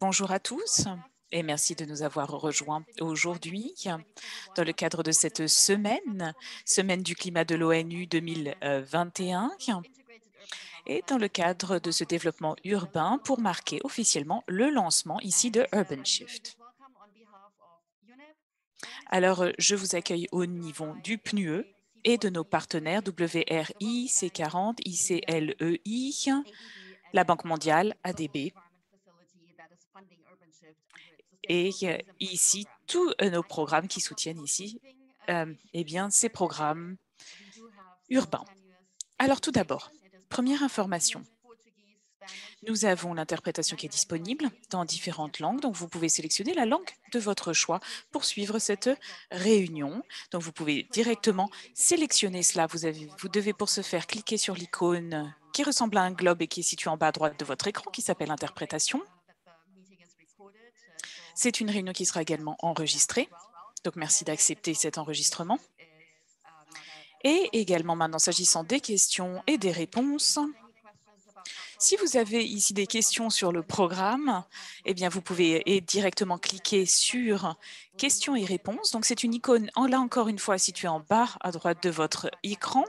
Bonjour à tous et merci de nous avoir rejoints aujourd'hui dans le cadre de cette semaine du climat de l'ONU 2021 et dans le cadre de ce développement urbain pour marquer officiellement le lancement ici de Urban Shift. Alors, je vous accueille au niveau du PNUE et de nos partenaires WRI, C40, ICLEI, la Banque mondiale, ADB, et ici, tous nos programmes qui soutiennent ici, eh bien, ces programmes urbains. Alors, tout d'abord, première information. Nous avons l'interprétation qui est disponible dans différentes langues, donc vous pouvez sélectionner la langue de votre choix pour suivre cette réunion. Donc, vous pouvez directement sélectionner cela. Vous devez pour ce faire cliquer sur l'icône qui ressemble à un globe et qui est situé en bas à droite de votre écran qui s'appelle Interprétation. C'est une réunion qui sera également enregistrée. Donc, merci d'accepter cet enregistrement. Et également maintenant, s'agissant des questions et des réponses, si vous avez ici des questions sur le programme, eh bien, vous pouvez directement cliquer sur questions et réponses. Donc, c'est une icône, là encore une fois, située en bas à droite de votre écran.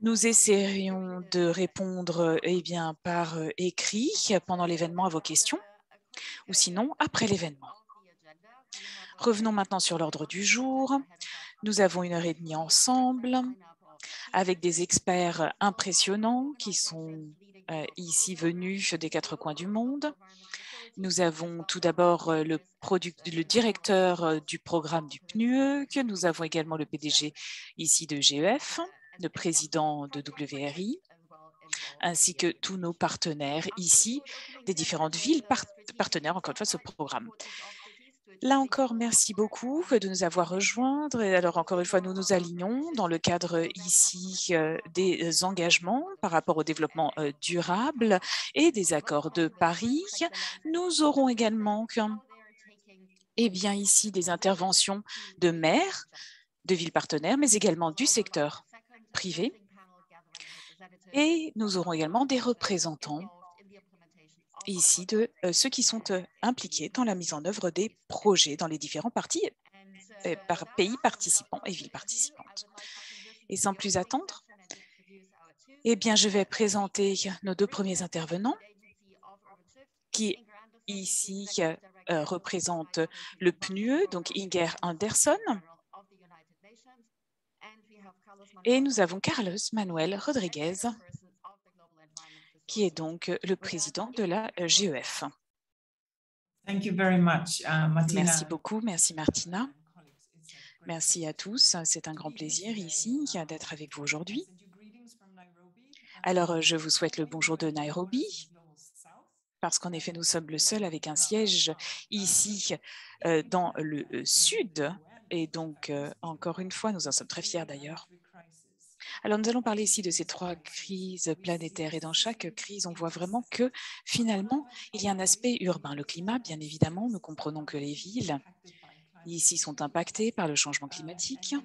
Nous essaierions de répondre bien, par écrit pendant l'événement à vos questions ou sinon après l'événement. Revenons maintenant sur l'ordre du jour. Nous avons 1h30 ensemble avec des experts impressionnants qui sont ici venus des 4 coins du monde. Nous avons tout d'abord le directeur du programme du PNUE, que nous avons également le PDG ici de GEF, le président de WRI, ainsi que tous nos partenaires ici, des différentes villes partenaires, encore une fois, de ce programme. Là encore, merci beaucoup de nous avoir rejoints. Et alors, encore une fois, nous nous alignons dans le cadre ici des engagements par rapport au développement durable et des accords de Paris. Nous aurons également bien, ici des interventions de maires, de villes partenaires, mais également du secteur privé. Et nous aurons également des représentants ici de ceux qui sont impliqués dans la mise en œuvre des projets dans les différents pays participants et villes participantes. Et sans plus attendre, eh bien, je vais présenter nos 2 premiers intervenants qui ici représentent le PNUE, donc Inger Anderson, et nous avons Carlos Manuel Rodriguez, qui est donc le président de la GEF. Thank you very much, Martina. Merci beaucoup, merci Martina. Merci à tous, c'est un grand plaisir ici d'être avec vous aujourd'hui. Alors, je vous souhaite le bonjour de Nairobi, parce qu'en effet, nous sommes le seul avec un siège ici dans le sud. Et donc, encore une fois, nous en sommes très fiers d'ailleurs. Alors, nous allons parler ici de ces 3 crises planétaires. Et dans chaque crise, on voit vraiment que finalement, il y a un aspect urbain. Le climat, bien évidemment, nous comprenons que les villes ici sont impactées par le changement climatique.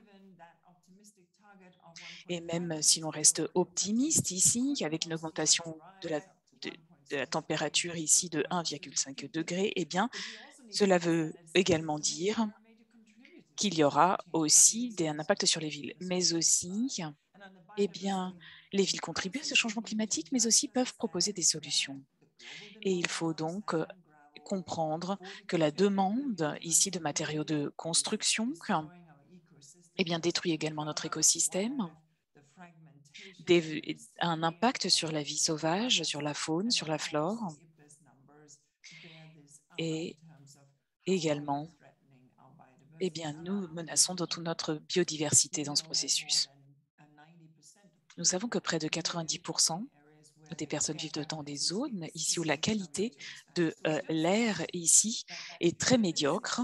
Et même si l'on reste optimiste ici, avec une augmentation de la température ici de 1,5 degré, eh bien, cela veut également dire qu'il y aura aussi un impact sur les villes, mais aussi, eh bien, les villes contribuent à ce changement climatique, mais aussi peuvent proposer des solutions. Et il faut donc comprendre que la demande ici de matériaux de construction eh bien, détruit également notre écosystème, un impact sur la vie sauvage, sur la faune, sur la flore, et également, eh bien, nous menaçons toute notre biodiversité dans ce processus. Nous savons que près de 90% des personnes vivent dans des zones ici où la qualité de l'air ici est très médiocre.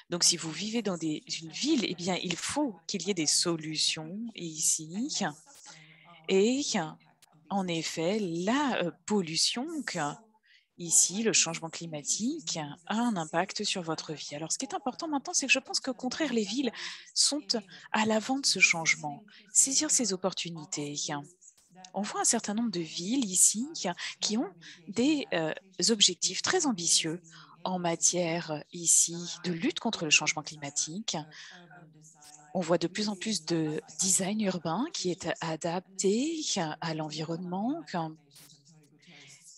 Donc, si vous vivez dans une ville, eh bien, il faut qu'il y ait des solutions ici. Et en effet, la pollution, ici, le changement climatique a un impact sur votre vie. Alors, ce qui est important maintenant, c'est que je pense qu'au contraire, les villes sont à l'avant de ce changement. Saisir ces opportunités. on voit un certain nombre de villes ici qui ont des objectifs très ambitieux en matière ici de lutte contre le changement climatique. On voit de plus en plus de design urbain qui est adapté à l'environnement.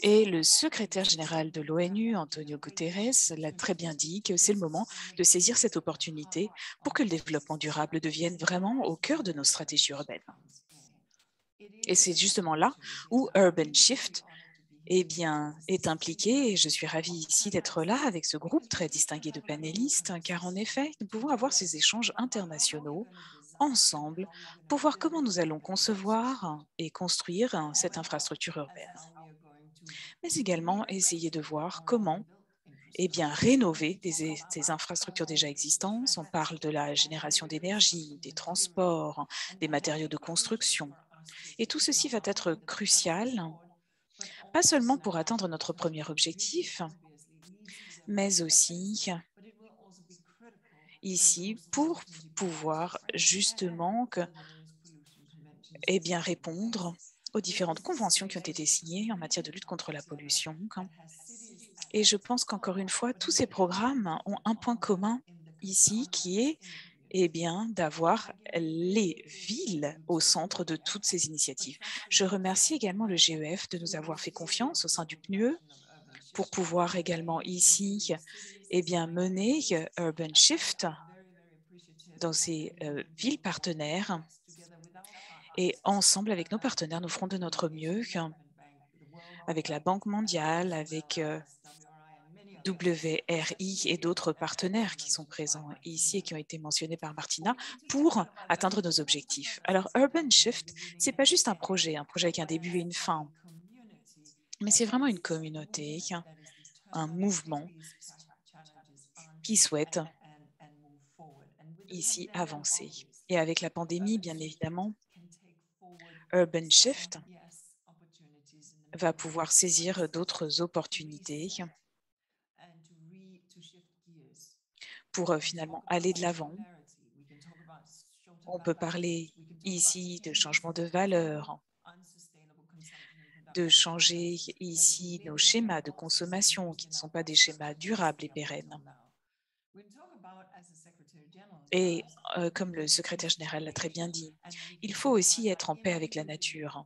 Et le secrétaire général de l'ONU, Antonio Guterres, l'a très bien dit que c'est le moment de saisir cette opportunité pour que le développement durable devienne vraiment au cœur de nos stratégies urbaines. Et c'est justement là où Urban Shift est impliqué, et je suis ravie ici d'être là avec ce groupe très distingué de panélistes, car en effet, nous pouvons avoir ces échanges internationaux ensemble pour voir comment nous allons concevoir et construire cette infrastructure urbaine, mais également essayer de voir comment rénover des infrastructures déjà existantes. On parle de la génération d'énergie, des transports, des matériaux de construction. Et tout ceci va être crucial, pas seulement pour atteindre notre premier objectif, mais aussi ici pour pouvoir justement répondre aux différentes conventions qui ont été signées en matière de lutte contre la pollution. Et je pense qu'encore une fois, tous ces programmes ont un point commun ici qui est d'avoir les villes au centre de toutes ces initiatives. Je remercie également le GEF de nous avoir fait confiance au sein du PNUE pour pouvoir également ici mener Urban Shift dans ces villes partenaires. Et ensemble, avec nos partenaires, nous ferons de notre mieux avec la Banque mondiale, avec WRI et d'autres partenaires qui sont présents ici et qui ont été mentionnés par Martina pour atteindre nos objectifs. Alors, Urban Shift, ce n'est pas juste un projet avec un début et une fin, mais c'est vraiment une communauté, un mouvement qui souhaite ici avancer. Et avec la pandémie, bien évidemment, Urban Shift va pouvoir saisir d'autres opportunités pour finalement aller de l'avant. On peut parler ici de changement de valeur, de changer ici nos schémas de consommation qui ne sont pas des schémas durables et pérennes. Et comme le secrétaire général l'a très bien dit, il faut aussi être en paix avec la nature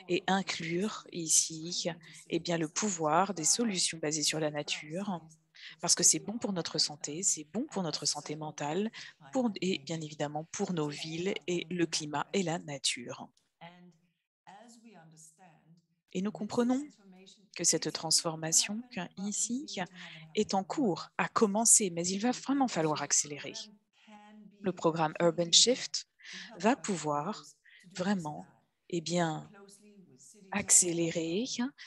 et inclure ici le pouvoir des solutions basées sur la nature, parce que c'est bon pour notre santé, c'est bon pour notre santé mentale, et bien évidemment pour nos villes et le climat et la nature. Et nous comprenons que cette transformation ici est en cours, a commencé, mais il va vraiment falloir accélérer. Le programme Urban Shift va pouvoir vraiment accélérer,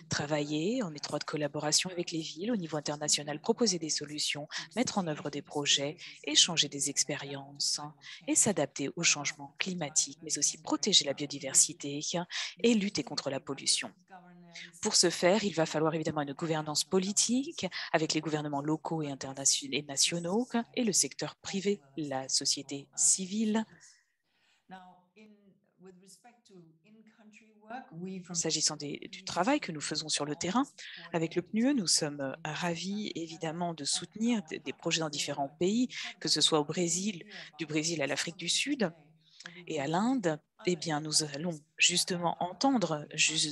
travailler en étroite collaboration avec les villes au niveau international, proposer des solutions, mettre en œuvre des projets, échanger des expériences et s'adapter au changement climatique, mais aussi protéger la biodiversité et lutter contre la pollution. Pour ce faire, il va falloir évidemment une gouvernance politique avec les gouvernements locaux et internationaux et nationaux et le secteur privé, la société civile. S'agissant du travail que nous faisons sur le terrain, avec le PNUE, nous sommes ravis évidemment de soutenir des projets dans différents pays, que ce soit au Brésil, du Brésil à l'Afrique du Sud et à l'Inde. Nous allons justement entendre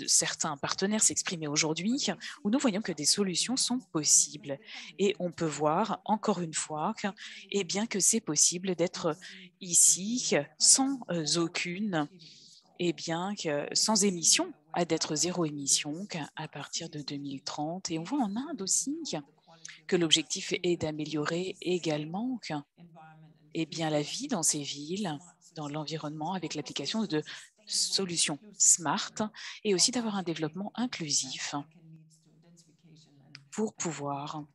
certains partenaires s'exprimer aujourd'hui où nous voyons que des solutions sont possibles. Et on peut voir encore une fois que c'est possible d'être ici sans aucune sans émission, d'être zéro émission à partir de 2030. Et on voit en Inde aussi que l'objectif est d'améliorer également la vie dans ces villes, dans l'environnement, avec l'application de solutions smart et aussi d'avoir un développement inclusif pour pouvoir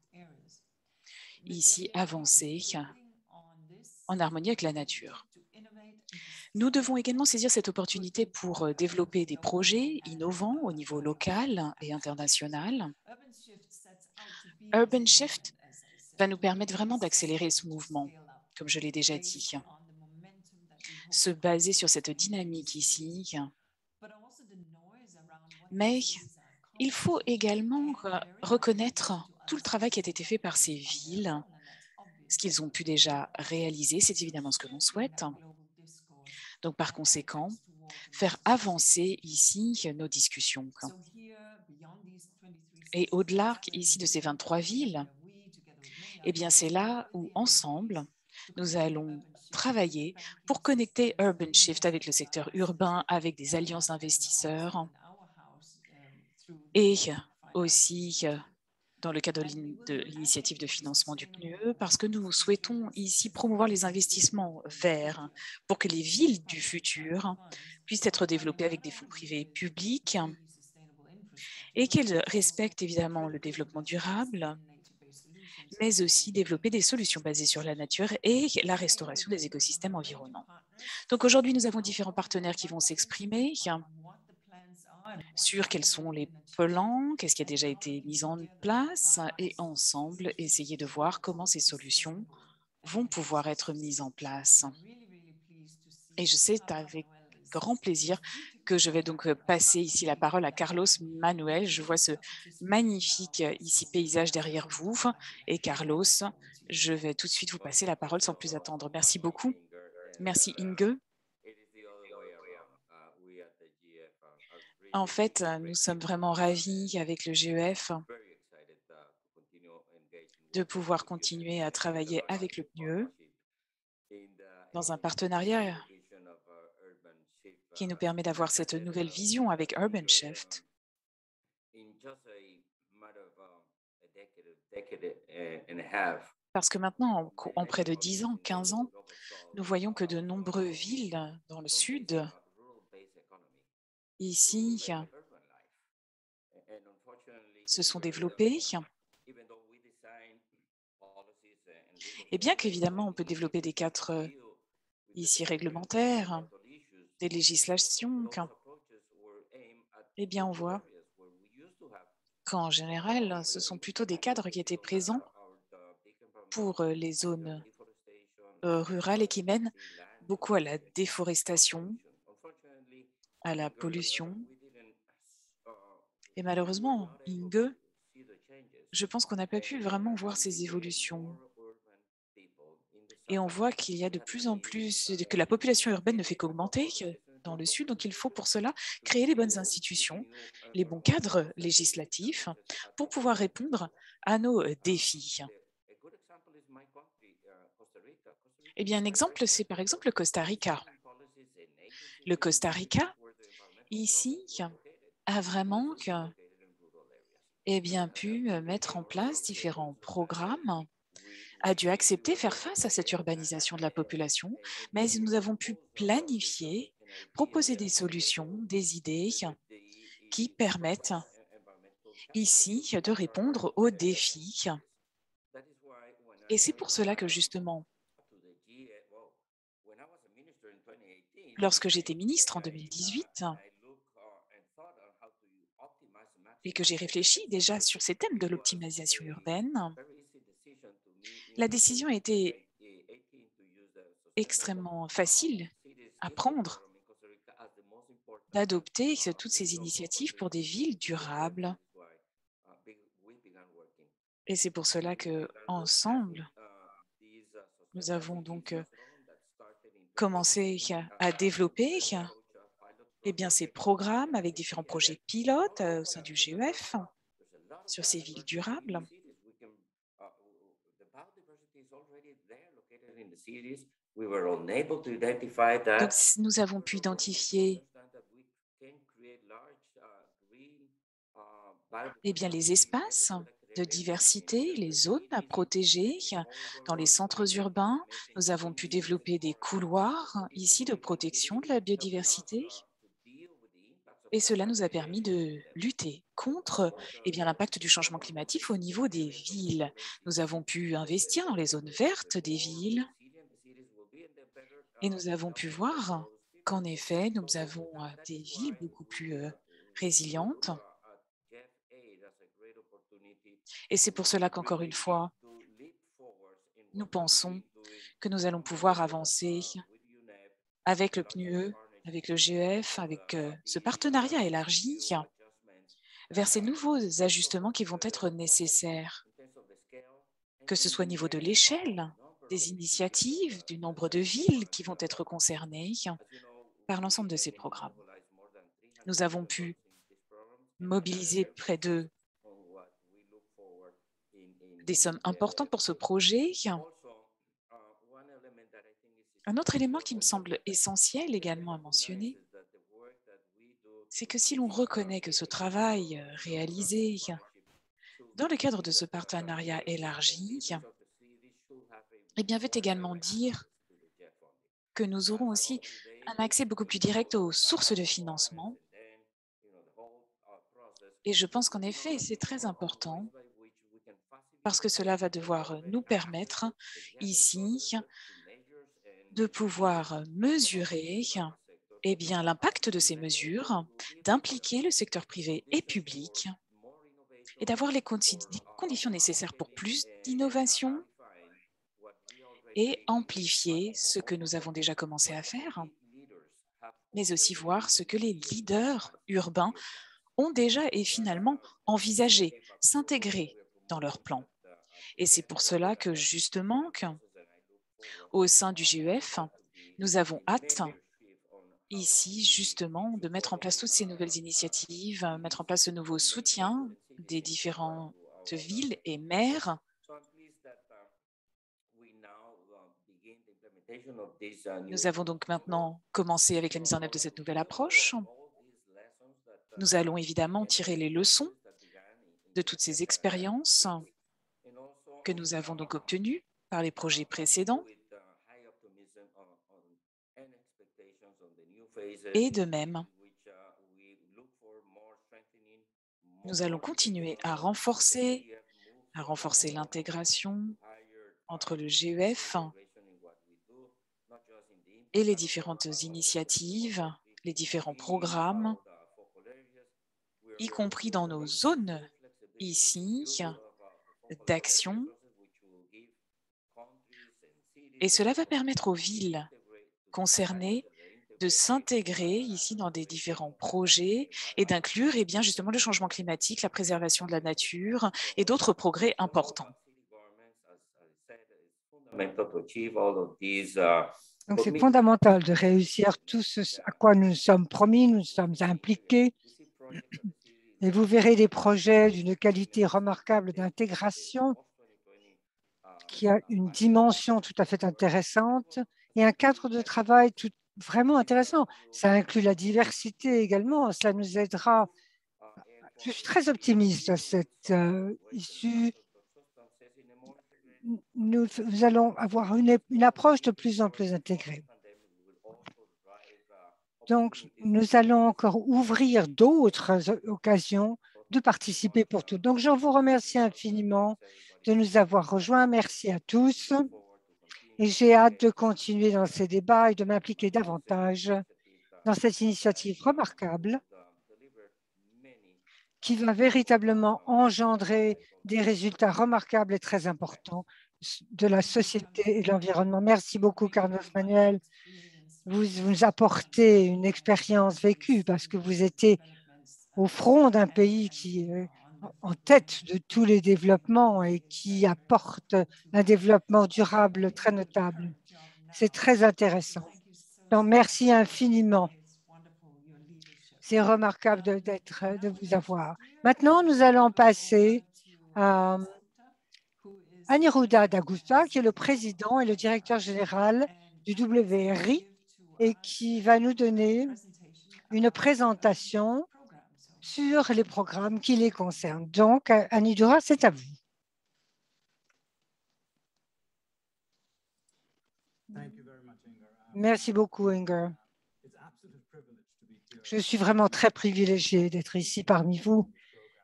ici avancer en harmonie avec la nature. Nous devons également saisir cette opportunité pour développer des projets innovants au niveau local et international. Urban Shift va nous permettre vraiment d'accélérer ce mouvement, comme je l'ai déjà dit, se baser sur cette dynamique ici, Mais il faut également reconnaître tout le travail qui a été fait par ces villes, ce qu'ils ont pu déjà réaliser, c'est évidemment ce que l'on souhaite. Donc, par conséquent, faire avancer ici nos discussions. Et au-delà ici de ces 23 villes, eh bien, c'est là où, ensemble, nous allons travailler pour connecter Urban Shift avec le secteur urbain, avec des alliances d'investisseurs et aussi dans le cadre de l'initiative de financement du PNUE, parce que nous souhaitons ici promouvoir les investissements verts pour que les villes du futur puissent être développées avec des fonds privés et publics et qu'elles respectent évidemment le développement durable, mais aussi développer des solutions basées sur la nature et la restauration des écosystèmes environnants. Donc aujourd'hui, nous avons différents partenaires qui vont s'exprimer sur quels sont les plans, qu'est-ce qui a déjà été mis en place et ensemble essayer de voir comment ces solutions vont pouvoir être mises en place. Et je sais avec grand plaisir que je vais donc passer ici la parole à Carlos Manuel. Je vois ce magnifique ici paysage derrière vous. Et Carlos, je vais tout de suite vous passer la parole sans plus attendre. Merci beaucoup. Merci Inge. En fait, nous sommes vraiment ravis avec le GEF de pouvoir continuer à travailler avec le PNUE dans un partenariat qui nous permet d'avoir cette nouvelle vision avec Urban Shift. Parce que maintenant, en près de 10 ans, 15 ans, nous voyons que de nombreuses villes dans le sud, ici, se sont développées. Et bien qu'évidemment, on peut développer des cadres ici réglementaires, des législations, eh bien, on voit qu'en général, ce sont plutôt des cadres qui étaient présents pour les zones rurales et qui mènent beaucoup à la déforestation, à la pollution. Et malheureusement, Inge, je pense qu'on n'a pas pu vraiment voir ces évolutions. Et on voit qu'il y a de plus en plus, que la population urbaine ne fait qu'augmenter dans le Sud. Donc, il faut pour cela créer les bonnes institutions, les bons cadres législatifs pour pouvoir répondre à nos défis. Eh bien, un exemple, c'est par exemple le Costa Rica. Le Costa Rica, ici, a vraiment pu mettre en place différents programmes, a dû accepter faire face à cette urbanisation de la population, mais nous avons pu planifier, proposer des solutions, des idées qui permettent ici de répondre aux défis. Et c'est pour cela que justement, lorsque j'étais ministre en 2018 et que j'ai réfléchi déjà sur ces thèmes de l'optimisation urbaine, la décision a été extrêmement facile à prendre d'adopter toutes ces initiatives pour des villes durables. Et c'est pour cela que ensemble, nous avons donc commencé à développer ces programmes avec différents projets pilotes au sein du GEF sur ces villes durables. Donc, nous avons pu identifier les espaces de diversité, les zones à protéger dans les centres urbains. Nous avons pu développer des couloirs ici de protection de la biodiversité. Et cela nous a permis de lutter contre l'impact du changement climatique au niveau des villes. Nous avons pu investir dans les zones vertes des villes et nous avons pu voir qu'en effet, nous avons des villes beaucoup plus résilientes. Et c'est pour cela qu'encore une fois, nous pensons que nous allons pouvoir avancer avec le PNUE, avec le GEF, avec ce partenariat élargi vers ces nouveaux ajustements qui vont être nécessaires, que ce soit au niveau de l'échelle, des initiatives, du nombre de villes qui vont être concernées par l'ensemble de ces programmes. Nous avons pu mobiliser près de des sommes importantes pour ce projet. Un autre élément qui me semble essentiel également à mentionner, c'est que si l'on reconnaît que ce travail réalisé dans le cadre de ce partenariat élargi, eh bien, veut également dire que nous aurons aussi un accès beaucoup plus direct aux sources de financement. Et je pense qu'en effet, c'est très important parce que cela va devoir nous permettre ici de pouvoir mesurer l'impact de ces mesures, d'impliquer le secteur privé et public et d'avoir les conditions nécessaires pour plus d'innovation et amplifier ce que nous avons déjà commencé à faire, mais aussi voir ce que les leaders urbains ont déjà et finalement envisagé, s'intégrer dans leur plan. Et c'est pour cela que justement, au sein du GEF, nous avons hâte ici justement de mettre en place toutes ces nouvelles initiatives, mettre en place ce nouveau soutien des différentes villes et maires. Nous avons donc maintenant commencé avec la mise en œuvre de cette nouvelle approche. Nous allons évidemment tirer les leçons de toutes ces expériences que nous avons donc obtenues par les projets précédents. Et de même, nous allons continuer à renforcer l'intégration entre le GEF et les différentes initiatives, les différents programmes, y compris dans nos zones ici d'action. Et cela va permettre aux villes concernées de s'intégrer ici dans des différents projets et d'inclure justement le changement climatique, la préservation de la nature et d'autres progrès importants. Donc, c'est fondamental de réussir tout ce à quoi nous nous sommes promis, nous sommes impliqués. Et vous verrez des projets d'une qualité remarquable d'intégration qui a une dimension tout à fait intéressante et un cadre de travail vraiment intéressant. Ça inclut la diversité également. Cela nous aidera. Je suis très optimiste à cette issue. Nous allons avoir une approche de plus en plus intégrée. Donc, nous allons encore ouvrir d'autres occasions de participer pour tous. Donc, je vous remercie infiniment de nous avoir rejoints. Merci à tous. Et j'ai hâte de continuer dans ces débats et de m'impliquer davantage dans cette initiative remarquable qui va véritablement engendrer des résultats remarquables et très importants de la société et de l'environnement. Merci beaucoup, Carlos Manuel. Vous nous apportez une expérience vécue parce que vous étiez au front d'un pays qui est en tête de tous les développements et qui apporte un développement durable très notable. C'est très intéressant. Donc, merci infiniment. C'est remarquable de vous avoir. Maintenant, nous allons passer à Aniruddha Dagusta, qui est le président et le directeur général du WRI et qui va nous donner une présentation sur les programmes qui les concernent. Donc, Aniruddha, c'est à vous. Merci beaucoup, Inger. Je suis vraiment très privilégiée d'être ici parmi vous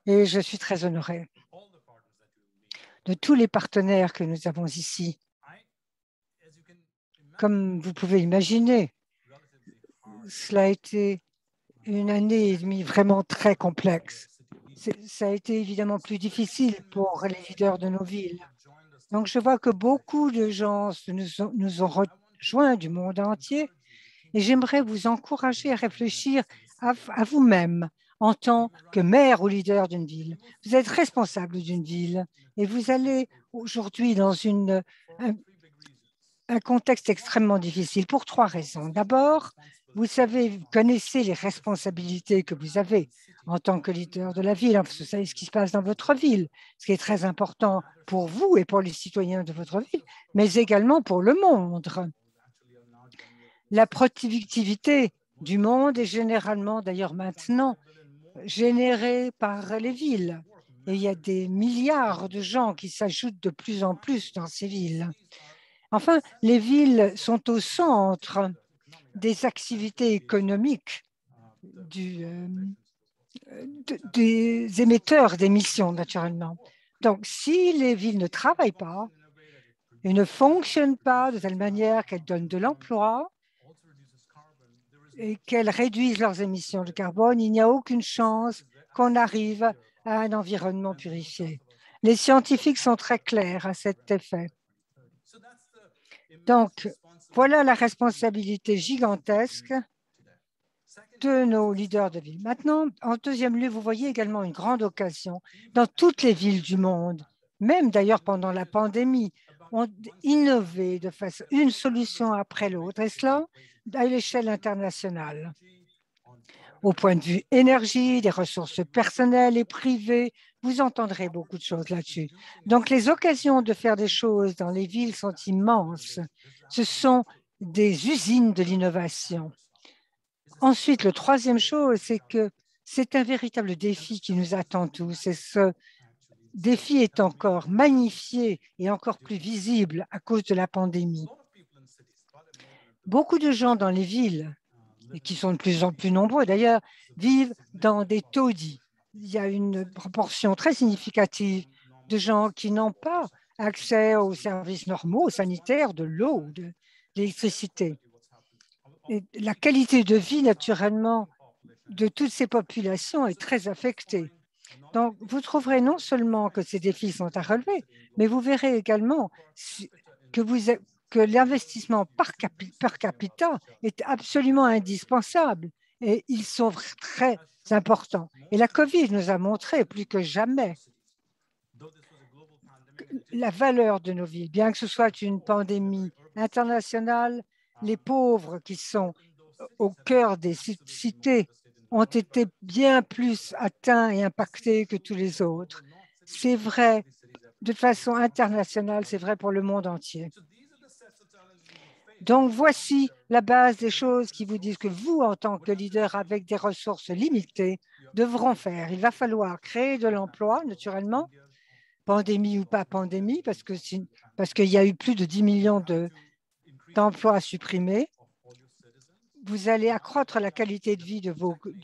et je suis très honorée de tous les partenaires que nous avons ici. Comme vous pouvez imaginer, cela a été une année et demie vraiment très complexe. Ça a été évidemment plus difficile pour les leaders de nos villes. Donc, je vois que beaucoup de gens nous ont rejoints du monde entier et j'aimerais vous encourager à réfléchir à vous-même en tant que maire ou leader d'une ville. Vous êtes responsable d'une ville et vous allez aujourd'hui dans un contexte extrêmement difficile pour 3 raisons. D'abord, vous connaissez les responsabilités que vous avez en tant que leader de la ville. Vous savez ce qui se passe dans votre ville, ce qui est très important pour vous et pour les citoyens de votre ville, mais également pour le monde. La productivité du monde est généralement, d'ailleurs maintenant, générée par les villes. Et il y a des milliards de gens qui s'ajoutent de plus en plus dans ces villes. Enfin, les villes sont au centre des activités économiques des émetteurs d'émissions, naturellement. Donc, si les villes ne travaillent pas et ne fonctionnent pas de telle manière qu'elles donnent de l'emploi et qu'elles réduisent leurs émissions de carbone, il n'y a aucune chance qu'on arrive à un environnement purifié. Les scientifiques sont très clairs à cet effet. Donc, voilà la responsabilité gigantesque de nos leaders de ville. Maintenant, en deuxième lieu, vous voyez également une grande occasion dans toutes les villes du monde, même d'ailleurs pendant la pandémie, ont innové de façon une solution après l'autre, et cela à l'échelle internationale. Au point de vue énergie, des ressources personnelles et privées, vous entendrez beaucoup de choses là-dessus. Donc, les occasions de faire des choses dans les villes sont immenses. Ce sont des usines de l'innovation. Ensuite, la troisième chose, c'est que c'est un véritable défi qui nous attend tous. Et ce défi est encore magnifié et encore plus visible à cause de la pandémie. Beaucoup de gens dans les villes, et qui sont de plus en plus nombreux d'ailleurs, vivent dans des taudis. Il y a une proportion très significative de gens qui n'ont pas accès aux services normaux, sanitaires, de l'eau, de l'électricité. Et la qualité de vie, naturellement, de toutes ces populations est très affectée. Donc, vous trouverez non seulement que ces défis sont à relever, mais vous verrez également que l'investissement par capita est absolument indispensable et ils sont très importants. Et la COVID nous a montré plus que jamais la valeur de nos villes. Bien que ce soit une pandémie internationale, les pauvres qui sont au cœur des cités ont été bien plus atteints et impactés que tous les autres. C'est vrai de façon internationale, c'est vrai pour le monde entier. Donc, voici la base des choses qui vous disent que vous, en tant que leader avec des ressources limitées, devront faire. Il va falloir créer de l'emploi, naturellement, pandémie ou pas pandémie, parce qu'il y a eu plus de 10 millions d'emplois à supprimer. Vous allez accroître la qualité de vie de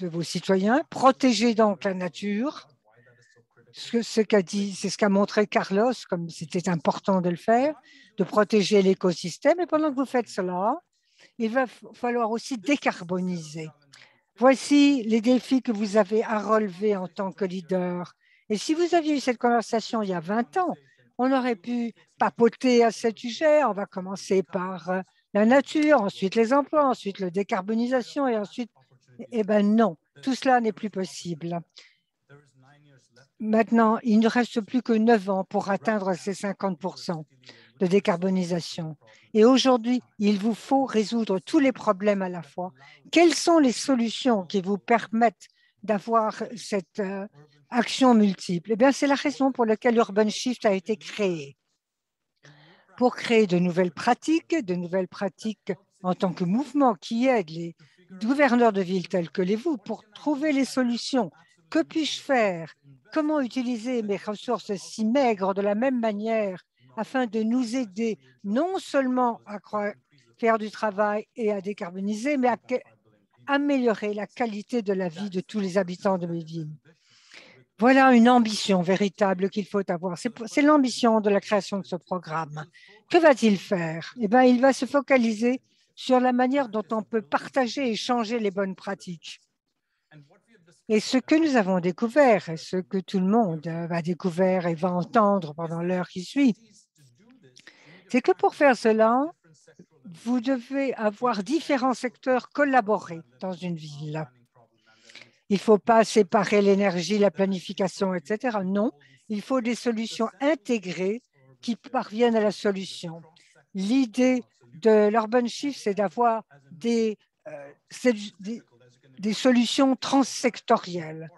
vos citoyens, protéger donc la nature. C'est ce qu'a montré Carlos, comme c'était important de le faire, de protéger l'écosystème. Et pendant que vous faites cela, il va falloir aussi décarboniser. Voici les défis que vous avez à relever en tant que leader. Et si vous aviez eu cette conversation il y a 20 ans, on aurait pu papoter à ce sujet. On va commencer par la nature, ensuite les emplois, ensuite la décarbonisation et ensuite… Eh bien non, tout cela n'est plus possible. Maintenant, il ne reste plus que 9 ans pour atteindre ces 50% de décarbonisation. Et aujourd'hui, il vous faut résoudre tous les problèmes à la fois. Quelles sont les solutions qui vous permettent d'avoir cette action multiple? Eh bien, c'est la raison pour laquelle Urban Shift a été créé. Pour créer de nouvelles pratiques en tant que mouvement qui aide les gouverneurs de villes tels que les vous pour trouver les solutions. Que puis-je faire? Comment utiliser mes ressources si maigres de la même manière afin de nous aider non seulement à faire du travail et à décarboniser, mais à améliorer la qualité de la vie de tous les habitants de mes villes? Voilà une ambition véritable qu'il faut avoir. C'est l'ambition de la création de ce programme. Que va-t-il faire? Eh bien, il va se focaliser sur la manière dont on peut partager et changer les bonnes pratiques. Et ce que nous avons découvert, et ce que tout le monde va découvrir et va entendre pendant l'heure qui suit, c'est que pour faire cela, vous devez avoir différents secteurs collaborer dans une ville. Il ne faut pas séparer l'énergie, la planification, etc. Non, il faut des solutions intégrées qui parviennent à la solution. L'idée de l'Urban Shift, c'est d'avoir des solutions transsectorielles.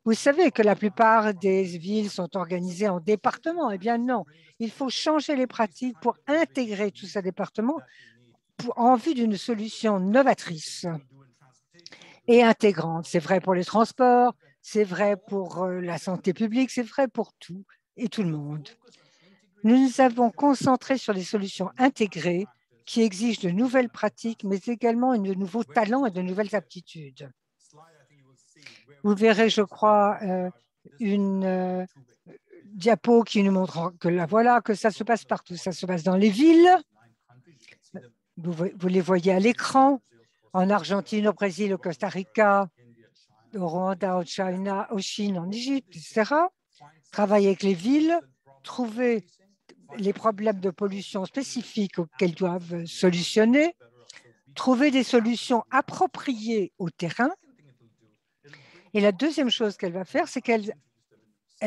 Vous savez que la plupart des villes sont organisées en départements. Eh bien non, il faut changer les pratiques pour intégrer tous ces départements en vue d'une solution novatrice et intégrante. C'est vrai pour les transports, c'est vrai pour la santé publique, c'est vrai pour tout et tout le monde. Nous nous avons concentré sur des solutions intégrées qui exigent de nouvelles pratiques, mais également de nouveaux talents et de nouvelles aptitudes. Vous verrez, je crois, une diapo qui nous montre que ça se passe partout. Ça se passe dans les villes. Vous les voyez à l'écran, en Argentine, au Brésil, au Costa Rica, au Rwanda, au Chine, en Égypte, etc. Travailler avec les villes, trouver les problèmes de pollution spécifiques qu'elles doivent solutionner, trouver des solutions appropriées au terrain. Et la deuxième chose qu'elle va faire, c'est qu'elle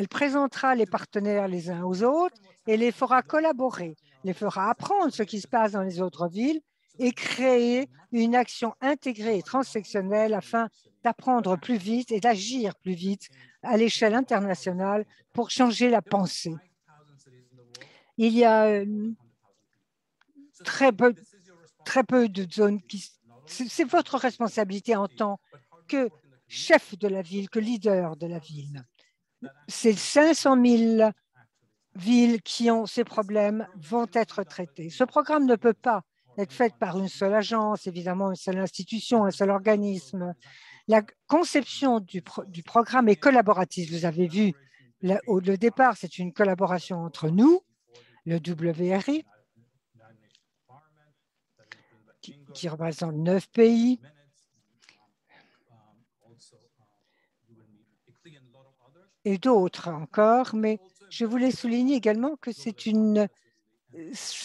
présentera les partenaires les uns aux autres et les fera collaborer, les fera apprendre ce qui se passe dans les autres villes et créer une action intégrée et transsectionnelle afin d'apprendre plus vite et d'agir plus vite à l'échelle internationale pour changer la pensée. Il y a très peu de zones qui... C'est votre responsabilité en tant que chef de la ville, que leader de la ville. Ces 500 000 villes qui ont ces problèmes vont être traitées. Ce programme ne peut pas être fait par une seule agence, évidemment, une seule institution, un seul organisme. La conception du programme est collaborative. Vous avez vu, au départ, c'est une collaboration entre nous, le WRI, qui représente 9 pays, et d'autres encore, mais je voulais souligner également que c'est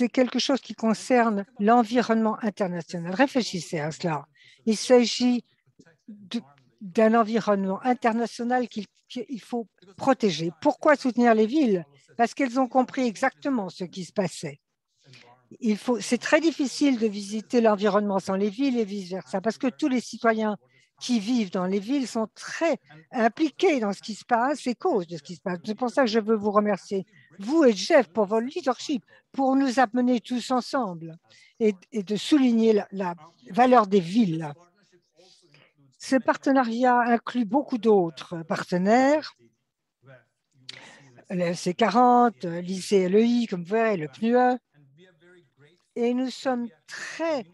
quelque chose qui concerne l'environnement international. Réfléchissez à cela. Il s'agit d'un environnement international qu'il faut protéger. Pourquoi soutenir les villes? Parce qu'elles ont compris exactement ce qui se passait. C'est très difficile de visiter l'environnement sans les villes et vice-versa, parce que tous les citoyens qui vivent dans les villes sont très impliqués dans ce qui se passe et cause de ce qui se passe. C'est pour ça que je veux vous remercier, vous et Jeff, pour votre leadership, pour nous amener tous ensemble et de souligner la valeur des villes. Ce partenariat inclut beaucoup d'autres partenaires, le FC40, l'ICLEI, comme vous voyez, le PNUE, et nous sommes très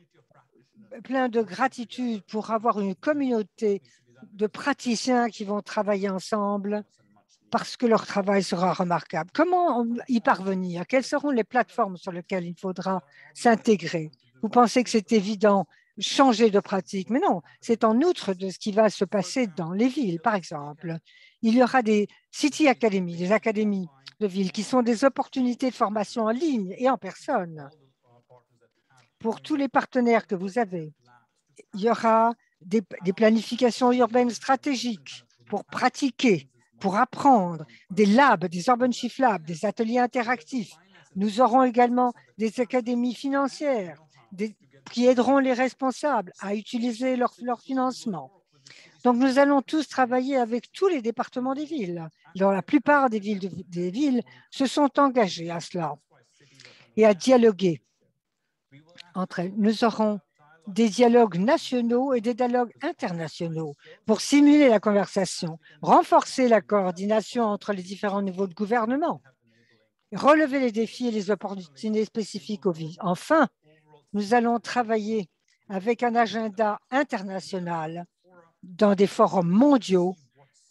plein de gratitude pour avoir une communauté de praticiens qui vont travailler ensemble parce que leur travail sera remarquable. Comment y parvenir? Quelles seront les plateformes sur lesquelles il faudra s'intégrer? Vous pensez que c'est évident, changer de pratique, mais non, c'est en outre de ce qui va se passer dans les villes, par exemple. Il y aura des City Academies, des académies de villes qui sont des opportunités de formation en ligne et en personne. Pour tous les partenaires que vous avez, il y aura des planifications urbaines stratégiques pour pratiquer, pour apprendre, des labs, des Urban Shift Labs, des ateliers interactifs. Nous aurons également des académies financières qui aideront les responsables à utiliser leur financement. Donc, nous allons tous travailler avec tous les départements des villes. Dans la plupart des villes se sont engagés à cela et à dialoguer entre elles. Nous aurons des dialogues nationaux et des dialogues internationaux pour simuler la conversation, renforcer la coordination entre les différents niveaux de gouvernement, relever les défis et les opportunités spécifiques aux villes. Enfin, nous allons travailler avec un agenda international dans des forums mondiaux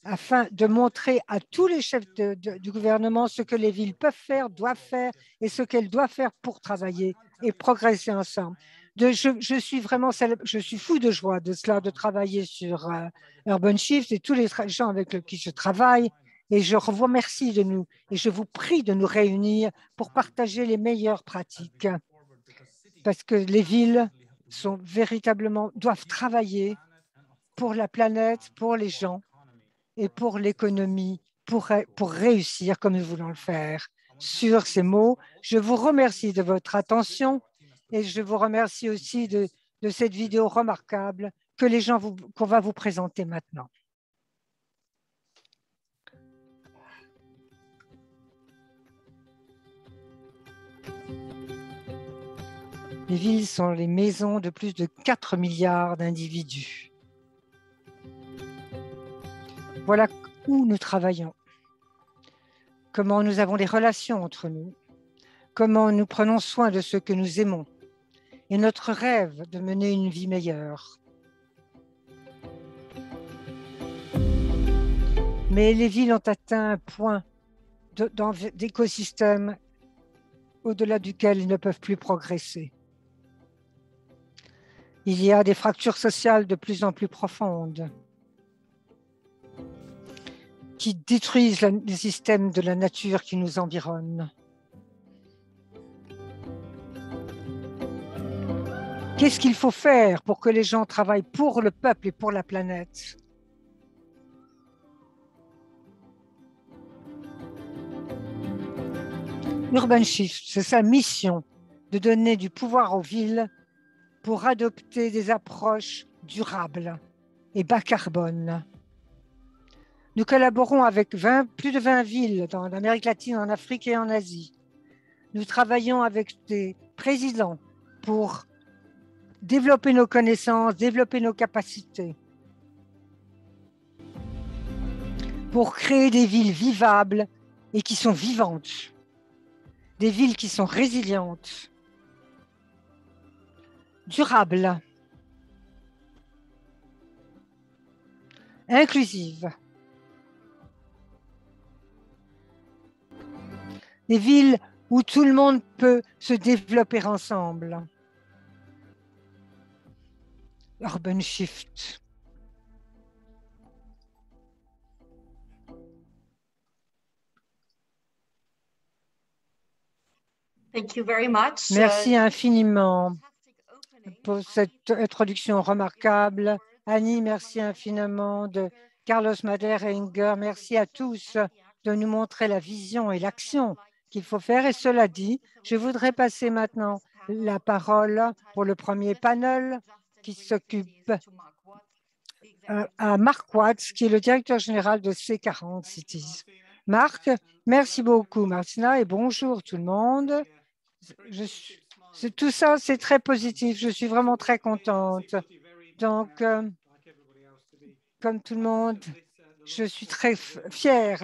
afin de montrer à tous les chefs du gouvernement ce que les villes peuvent faire, doivent faire et ce qu'elles doivent faire pour travailler et progresser ensemble. Je suis fou de joie de cela, de travailler sur Urban Shift et tous les gens avec qui je travaille. Et je vous remercie de nous et je vous prie de nous réunir pour partager les meilleures pratiques parce que les villes doivent travailler pour la planète, pour les gens et pour l'économie, pour réussir comme nous voulons le faire. Sur ces mots, je vous remercie de votre attention et je vous remercie aussi de cette vidéo remarquable qu'on va vous présenter maintenant. Les villes sont les maisons de plus de 4 milliards d'individus. Voilà où nous travaillons, comment nous avons des relations entre nous, comment nous prenons soin de ceux que nous aimons et notre rêve de mener une vie meilleure. Mais les villes ont atteint un point d'écosystème au-delà duquel ils ne peuvent plus progresser. Il y a des fractures sociales de plus en plus profondes qui détruisent les systèmes de la nature qui nous environnent. Qu'est-ce qu'il faut faire pour que les gens travaillent pour le peuple et pour la planète? Urban Shift, c'est sa mission de donner du pouvoir aux villes pour adopter des approches durables et bas carbone. Nous collaborons avec plus de 20 villes dans l'Amérique latine, en Afrique et en Asie. Nous travaillons avec des présidents pour développer nos connaissances, développer nos capacités, pour créer des villes vivables et qui sont vivantes, des villes qui sont résilientes, durables, inclusives, des villes où tout le monde peut se développer ensemble. Urban Shift. Thank you very much. Merci infiniment pour cette introduction remarquable. Annie, merci infiniment de Carlos Madeirenger. Merci à tous de nous montrer la vision et l'action qu'il faut faire. Et cela dit, je voudrais passer maintenant la parole pour le premier panel qui s'occupe à Mark Watts, qui est le directeur général de C40 Cities. Marc, merci beaucoup Martina et bonjour tout le monde. Tout ça, c'est très positif. Je suis vraiment très contente. Donc, comme tout le monde, je suis très fière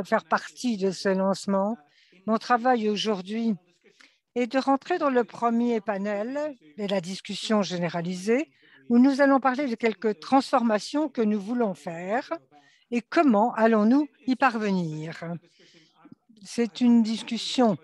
faire partie de ce lancement. Mon travail aujourd'hui est de rentrer dans le premier panel de la discussion généralisée où nous allons parler de quelques transformations que nous voulons faire et comment allons-nous y parvenir. C'est une discussion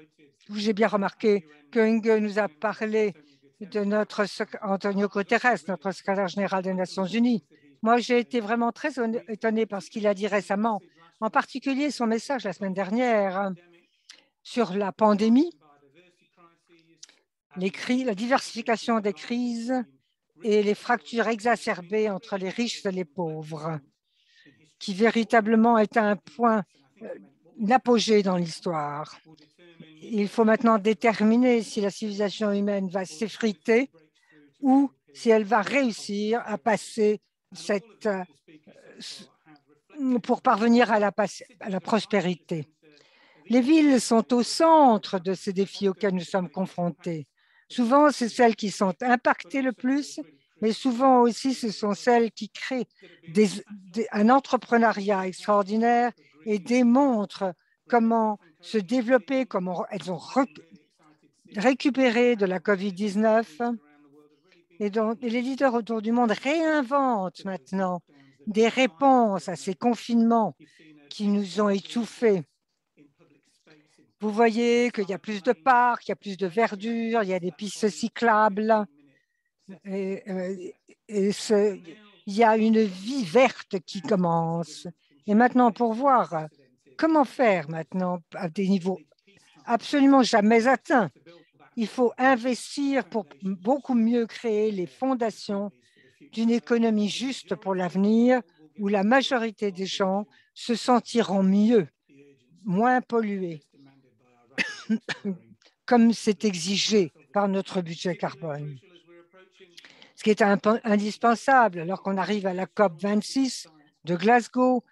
où j'ai bien remarqué que Inge nous a parlé de notre Antonio Guterres, notre secrétaire général des Nations Unies. Moi, j'ai été vraiment très étonnée par ce qu'il a dit récemment, en particulier son message la semaine dernière sur la pandémie, la diversification des crises et les fractures exacerbées entre les riches et les pauvres, qui véritablement est un point d'apogée dans l'histoire. Il faut maintenant déterminer si la civilisation humaine va s'effriter ou si elle va réussir à passer pour parvenir à la prospérité. Les villes sont au centre de ces défis auxquels nous sommes confrontés. Souvent, c'est celles qui sont impactées le plus, mais souvent aussi, ce sont celles qui créent un entrepreneuriat extraordinaire et démontrent comment se développer, comment elles ont récupéré de la COVID-19. Et donc, les leaders autour du monde réinventent maintenant des réponses à ces confinements qui nous ont étouffés. Vous voyez qu'il y a plus de parcs, il y a plus de verdure, il y a des pistes cyclables. Il y a une vie verte qui commence. Et maintenant, pour voir comment faire maintenant à des niveaux absolument jamais atteints, il faut investir pour beaucoup mieux créer les fondations d'une économie juste pour l'avenir où la majorité des gens se sentiront mieux, moins pollués, comme c'est exigé par notre budget carbone. Ce qui est indispensable alors qu'on arrive à la COP 26 de Glasgow,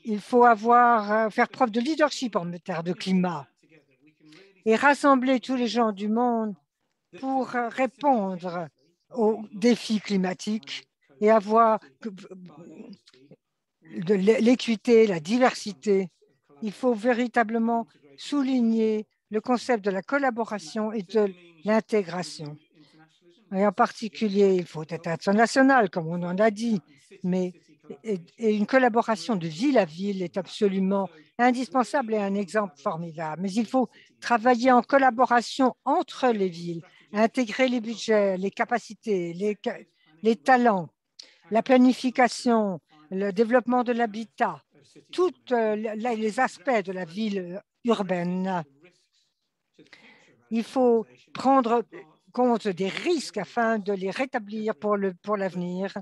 il faut faire preuve de leadership en matière de climat et rassembler tous les gens du monde pour répondre aux défis climatiques et avoir de l'équité, la diversité. Il faut véritablement souligner le concept de la collaboration et de l'intégration. Et en particulier, il faut être international, comme on en a dit, mais une collaboration de ville à ville est absolument indispensable et un exemple formidable. Mais il faut travailler en collaboration entre les villes, intégrer les budgets, les capacités, les talents, la planification, le développement de l'habitat, tous les aspects de la ville urbaine. Il faut prendre compte des risques afin de les rétablir pour l'avenir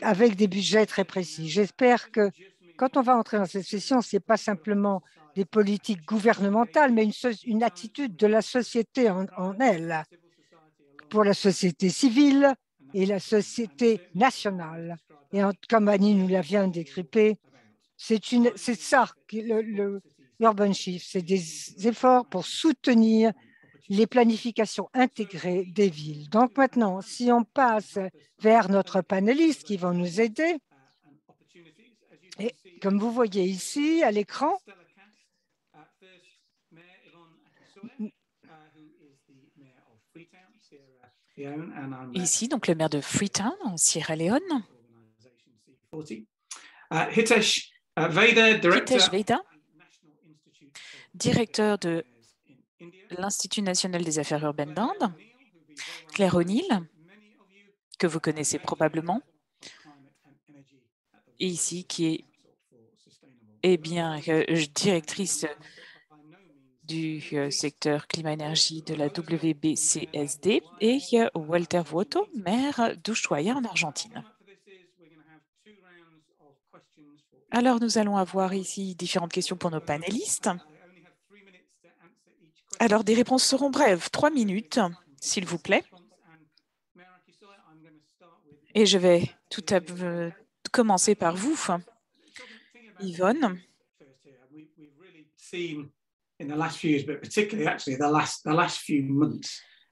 avec des budgets très précis. J'espère que quand on va entrer dans cette session, ce n'est pas simplement des politiques gouvernementales, mais une attitude de la société en elle, pour la société civile et la société nationale. Et comme Annie nous la vient de décryper, c'est ça, le Urban Shift, c'est des efforts pour soutenir les planifications intégrées des villes. Donc maintenant, si on passe vers notre panéliste qui vont nous aider, et comme vous voyez ici à l'écran, ici, donc le maire de Freetown, en Sierra Leone. Hitesh Veda, directeur de l'Institut national des affaires urbaines d'Inde. Claire O'Neill, que vous connaissez probablement, et ici qui est directrice du secteur climat-énergie de la WBCSD, et Walter Vuotto, maire d'Ushuaia en Argentine. Alors, nous allons avoir ici différentes questions pour nos panélistes. Alors, des réponses seront brèves, 3 minutes, s'il vous plaît. Et je vais commencer par vous, Yvonne.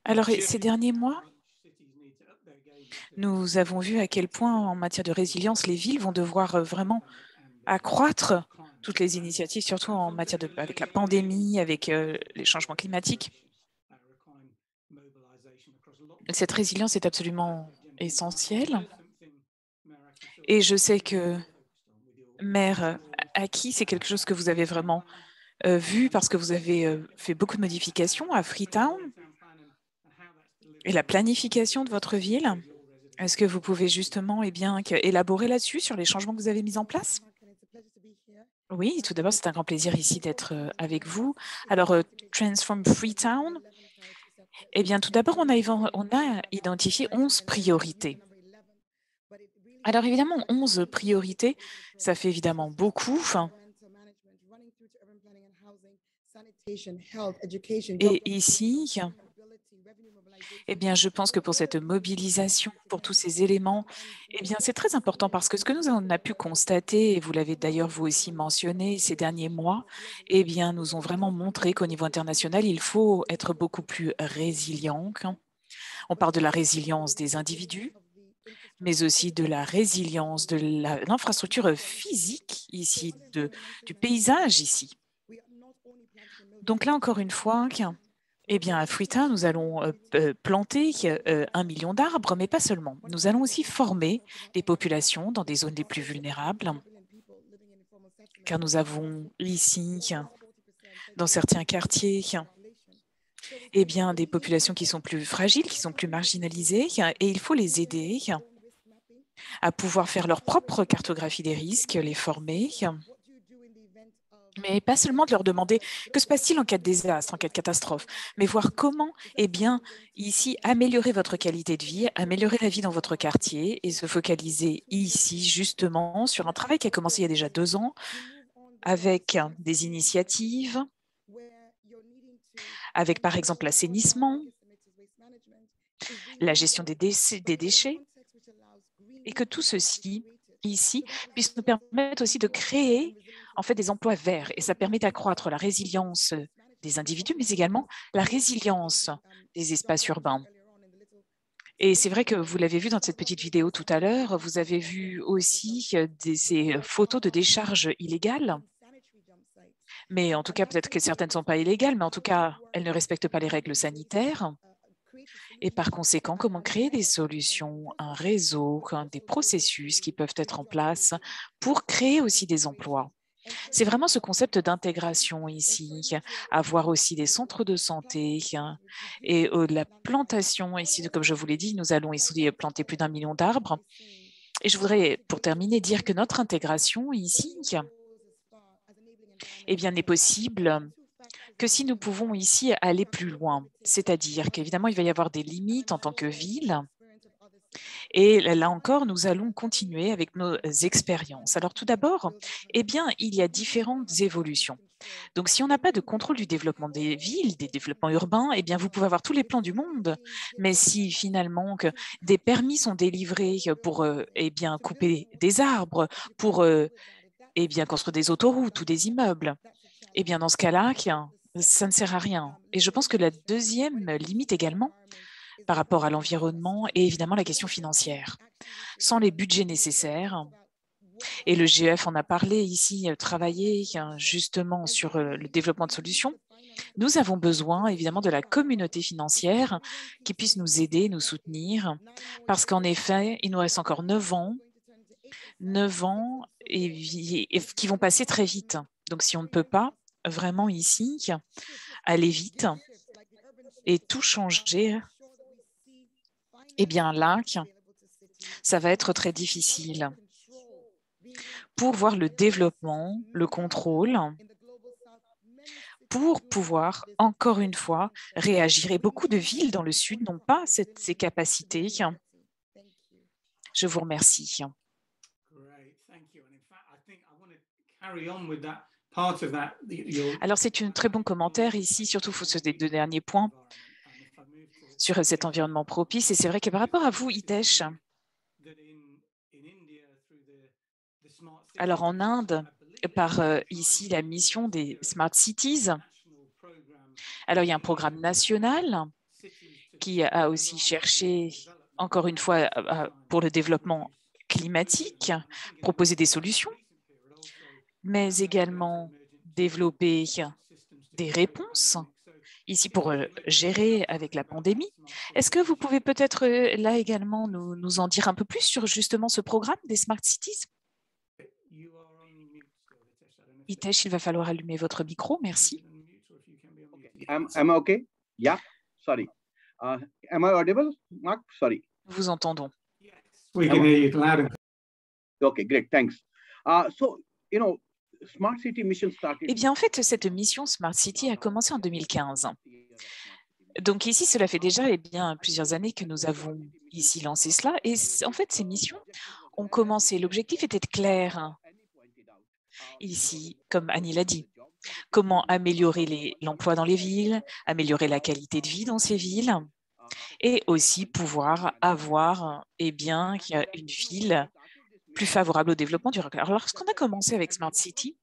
Alors, ces derniers mois, nous avons vu à quel point, en matière de résilience, les villes vont devoir vraiment accroître toutes les initiatives, surtout en matière avec la pandémie, avec les changements climatiques. Cette résilience est absolument essentielle. Et je sais que, maire Aki, c'est quelque chose que vous avez vraiment vu parce que vous avez fait beaucoup de modifications à Freetown et la planification de votre ville. Est-ce que vous pouvez justement élaborer là-dessus sur les changements que vous avez mis en place? Oui, tout d'abord, c'est un grand plaisir ici d'être avec vous. Alors, Transform Freetown, tout d'abord, on a identifié 11 priorités. Alors, évidemment, 11 priorités, ça fait évidemment beaucoup. Et ici, je pense que pour cette mobilisation, pour tous ces éléments, c'est très important parce que ce que nous avons pu constater, et vous l'avez d'ailleurs vous aussi mentionné ces derniers mois, nous ont vraiment montré qu'au niveau international, il faut être beaucoup plus résilient. On parle de la résilience des individus, mais aussi de la résilience de l'infrastructure physique ici, du paysage ici. Donc là, encore une fois, à Freetown, nous allons planter 1 million d'arbres, mais pas seulement. Nous allons aussi former les populations dans des zones les plus vulnérables, car nous avons ici, dans certains quartiers, des populations qui sont plus fragiles, qui sont plus marginalisées, et il faut les aider à pouvoir faire leur propre cartographie des risques, les former. Mais pas seulement de leur demander que se passe-t-il en cas de désastre, en cas de catastrophe, mais voir comment, eh bien, ici, améliorer votre qualité de vie, améliorer la vie dans votre quartier et se focaliser ici, justement, sur un travail qui a commencé il y a déjà 2 ans avec des initiatives, avec par exemple l'assainissement, la gestion des déchets, et que tout ceci, ici, puisse nous permettre aussi de créer en fait des emplois verts. Et ça permet d'accroître la résilience des individus, mais également la résilience des espaces urbains. Et c'est vrai que vous l'avez vu dans cette petite vidéo tout à l'heure, vous avez vu aussi ces photos de décharges illégales. Mais en tout cas, peut-être que certaines ne sont pas illégales, mais en tout cas, elles ne respectent pas les règles sanitaires. Et par conséquent, comment créer des solutions, un réseau, des processus qui peuvent être en place pour créer aussi des emplois. C'est vraiment ce concept d'intégration ici, avoir aussi des centres de santé et la plantation ici, comme je vous l'ai dit, nous allons ici planter plus d'1 million d'arbres. Et je voudrais, pour terminer, dire que notre intégration ici, eh bien, n'est possible que si nous pouvons ici aller plus loin. C'est-à-dire qu'évidemment, il va y avoir des limites en tant que ville. Et là encore, nous allons continuer avec nos expériences. Alors tout d'abord, eh bien, il y a différentes évolutions. Donc, si on n'a pas de contrôle du développement des villes, des développements urbains, eh bien, vous pouvez avoir tous les plans du monde. Mais si finalement que des permis sont délivrés pour eh bien, couper des arbres, pour eh bien, construire des autoroutes ou des immeubles, eh bien, dans ce cas-là, ça ne sert à rien. Et je pense que la deuxième limite également, par rapport à l'environnement, est évidemment la question financière. Sans les budgets nécessaires, et le GEF en a parlé ici, travailler justement sur le développement de solutions, nous avons besoin évidemment de la communauté financière qui puisse nous aider, nous soutenir, parce qu'en effet, il nous reste encore 9 ans et qui vont passer très vite. Donc, si on ne peut pas vraiment ici aller vite et tout changer, eh bien là, ça va être très difficile pour voir le développement, le contrôle, pour pouvoir, encore une fois, réagir. Et beaucoup de villes dans le Sud n'ont pas ces capacités. Je vous remercie. Alors, c'est un très bon commentaire ici, surtout sur ces 2 derniers points sur cet environnement propice. Et c'est vrai que par rapport à vous, Hitesh, alors en Inde, par ici la mission des Smart Cities, alors il y a un programme national qui a aussi cherché, encore une fois, pour le développement climatique, proposer des solutions, mais également développer des réponses ici pour gérer avec la pandémie. Est-ce que vous pouvez peut-être là également nous en dire un peu plus sur justement ce programme des Smart Cities? Hitesh, il va falloir allumer votre micro, merci. Am I okay? Yeah, sorry. Am I audible, Mark? Sorry. Vous entendons. We can hear you loud and clear. Okay, great, thanks. So, Smart City Mission started. Eh bien, en fait, cette mission Smart City a commencé en 2015. Donc ici, cela fait déjà plusieurs années que nous avons ici lancé cela. Et en fait, ces missions ont commencé. L'objectif était clair. Ici, comme Annie l'a dit, comment améliorer l'emploi dans les villes, améliorer la qualité de vie dans ces villes et aussi pouvoir avoir une ville plus favorable au développement durable. Alors, lorsqu'on a commencé avec Smart City,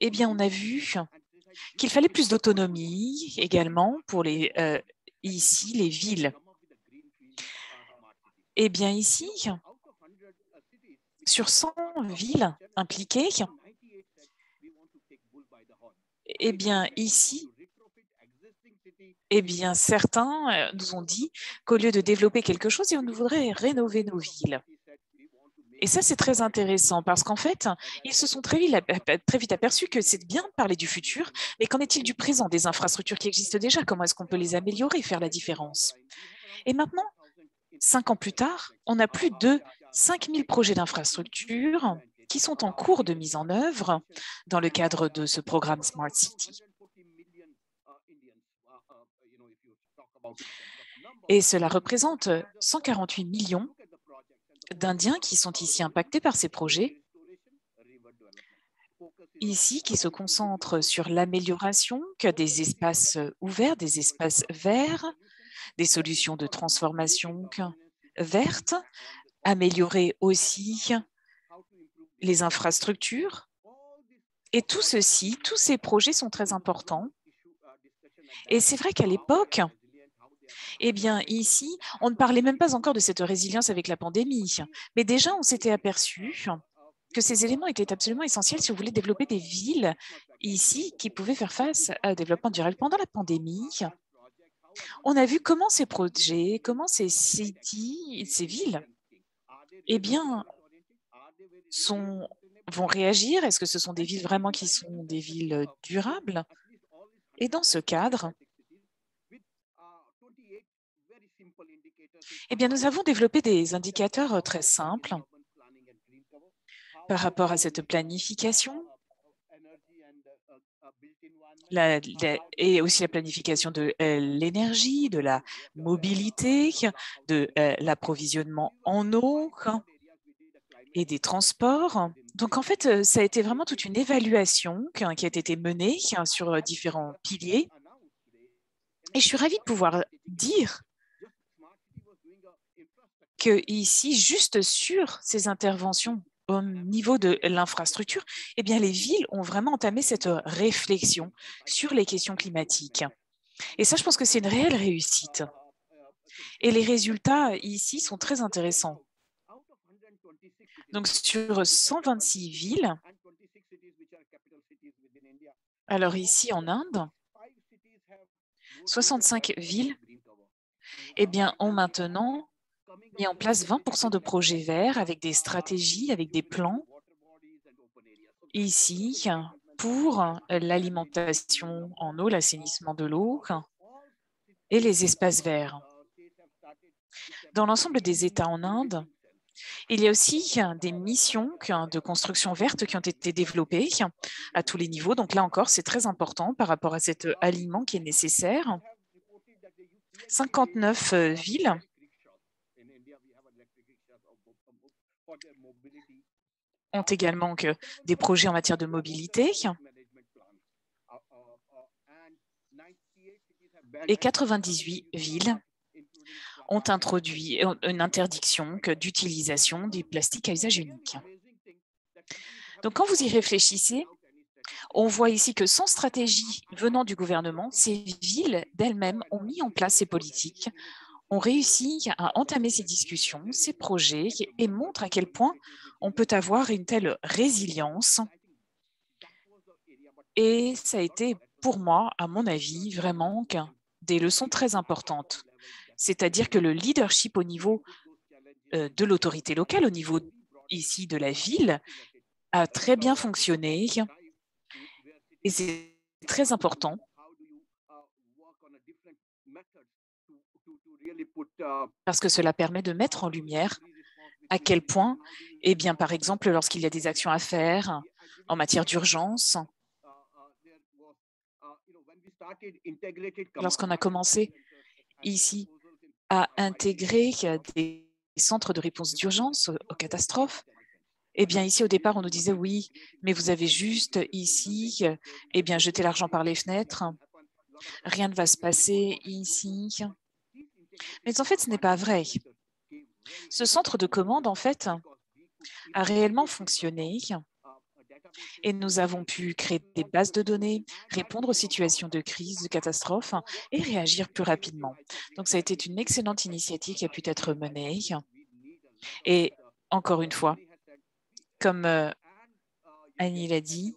eh bien, on a vu qu'il fallait plus d'autonomie également pour ici les villes. Eh bien, ici, sur 100 villes impliquées, eh bien, ici, eh bien, certains nous ont dit qu'au lieu de développer quelque chose, on voudrait rénover nos villes. Et ça, c'est très intéressant parce qu'en fait, ils se sont très vite aperçus que c'est bien de parler du futur, mais qu'en est-il du présent, des infrastructures qui existent déjà? Comment est-ce qu'on peut les améliorer, faire la différence? Et maintenant, 5 ans plus tard, on a plus de 5000 projets d'infrastructures qui sont en cours de mise en œuvre dans le cadre de ce programme Smart City. Et cela représente 148 millions d'Indiens qui sont ici impactés par ces projets, ici qui se concentrent sur l'amélioration des espaces ouverts, des espaces verts, des solutions de transformation verte, améliorer aussi les infrastructures. Et tout ceci, tous ces projets sont très importants. Et c'est vrai qu'à l'époque, eh bien, ici, on ne parlait même pas encore de cette résilience avec la pandémie. Mais déjà, on s'était aperçu que ces éléments étaient absolument essentiels si vous voulez développer des villes ici qui pouvaient faire face à un développement durable. Pendant la pandémie, on a vu comment ces projets, comment ces cities, ces villes, eh bien, vont réagir. Est-ce que ce sont des villes vraiment qui sont des villes durables? Et dans ce cadre, eh bien, nous avons développé des indicateurs très simples par rapport à cette planification et aussi la planification de l'énergie, de la mobilité, de l'approvisionnement en eau et des transports. Donc, en fait, ça a été vraiment toute une évaluation qui a été menée sur différents piliers. Et je suis ravie de pouvoir dire que ici, juste sur ces interventions au niveau de l'infrastructure, eh bien, les villes ont vraiment entamé cette réflexion sur les questions climatiques. Et ça, je pense que c'est une réelle réussite. Et les résultats ici sont très intéressants. Donc, sur 126 villes, alors ici en Inde, 65 villes eh bien, ont maintenant mis en place 20% de projets verts avec des stratégies, avec des plans ici pour l'alimentation en eau, l'assainissement de l'eau et les espaces verts. Dans l'ensemble des États en Inde, il y a aussi des missions de construction verte qui ont été développées à tous les niveaux. Donc là encore, c'est très important par rapport à cet aliment qui est nécessaire. 59 villes ont également des projets en matière de mobilité et 98 villes ont introduit une interdiction d'utilisation des plastiques à usage unique. Donc, quand vous y réfléchissez, on voit ici que sans stratégie venant du gouvernement, ces villes d'elles-mêmes ont mis en place ces politiques, ont réussi à entamer ces discussions, ces projets et montrent à quel point on peut avoir une telle résilience. Et ça a été, pour moi, à mon avis, vraiment des leçons très importantes. C'est-à-dire que le leadership au niveau de l'autorité locale, au niveau ici de la ville, a très bien fonctionné. Et c'est très important parce que cela permet de mettre en lumière à quel point, eh bien, par exemple, lorsqu'il y a des actions à faire en matière d'urgence, lorsqu'on a commencé ici à intégrer des centres de réponse d'urgence aux catastrophes, eh bien, ici, au départ, on nous disait oui, mais vous avez juste ici, eh bien, jeté l'argent par les fenêtres, rien ne va se passer ici. Mais en fait, ce n'est pas vrai. Ce centre de commande, en fait, a réellement fonctionné et nous avons pu créer des bases de données, répondre aux situations de crise, de catastrophe et réagir plus rapidement. Donc, ça a été une excellente initiative qui a pu être menée. Et encore une fois, comme Annie l'a dit,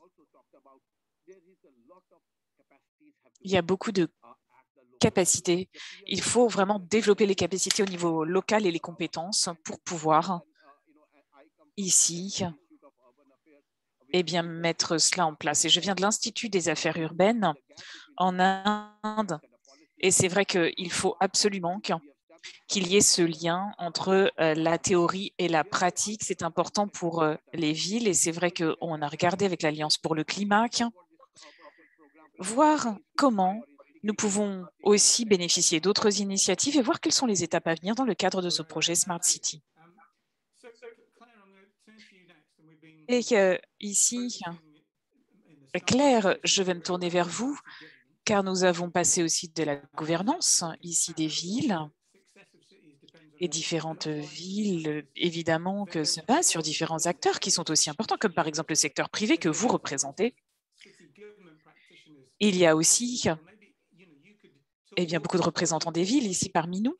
il y a beaucoup de capacités. Il faut vraiment développer les capacités au niveau local et les compétences pour pouvoir ici eh bien, mettre cela en place. Et je viens de l'Institut des affaires urbaines en Inde. Et c'est vrai qu'il faut absolument qu'il y ait ce lien entre la théorie et la pratique. C'est important pour les villes et c'est vrai qu'on a regardé avec l'Alliance pour le climat, voir comment nous pouvons aussi bénéficier d'autres initiatives et voir quelles sont les étapes à venir dans le cadre de ce projet Smart City. Et ici, Claire, je vais me tourner vers vous, car nous avons passé aussi de la gouvernance ici des villes et différentes villes, évidemment, que se basent sur différents acteurs qui sont aussi importants, comme par exemple le secteur privé que vous représentez. Il y a aussi beaucoup de représentants des villes ici parmi nous.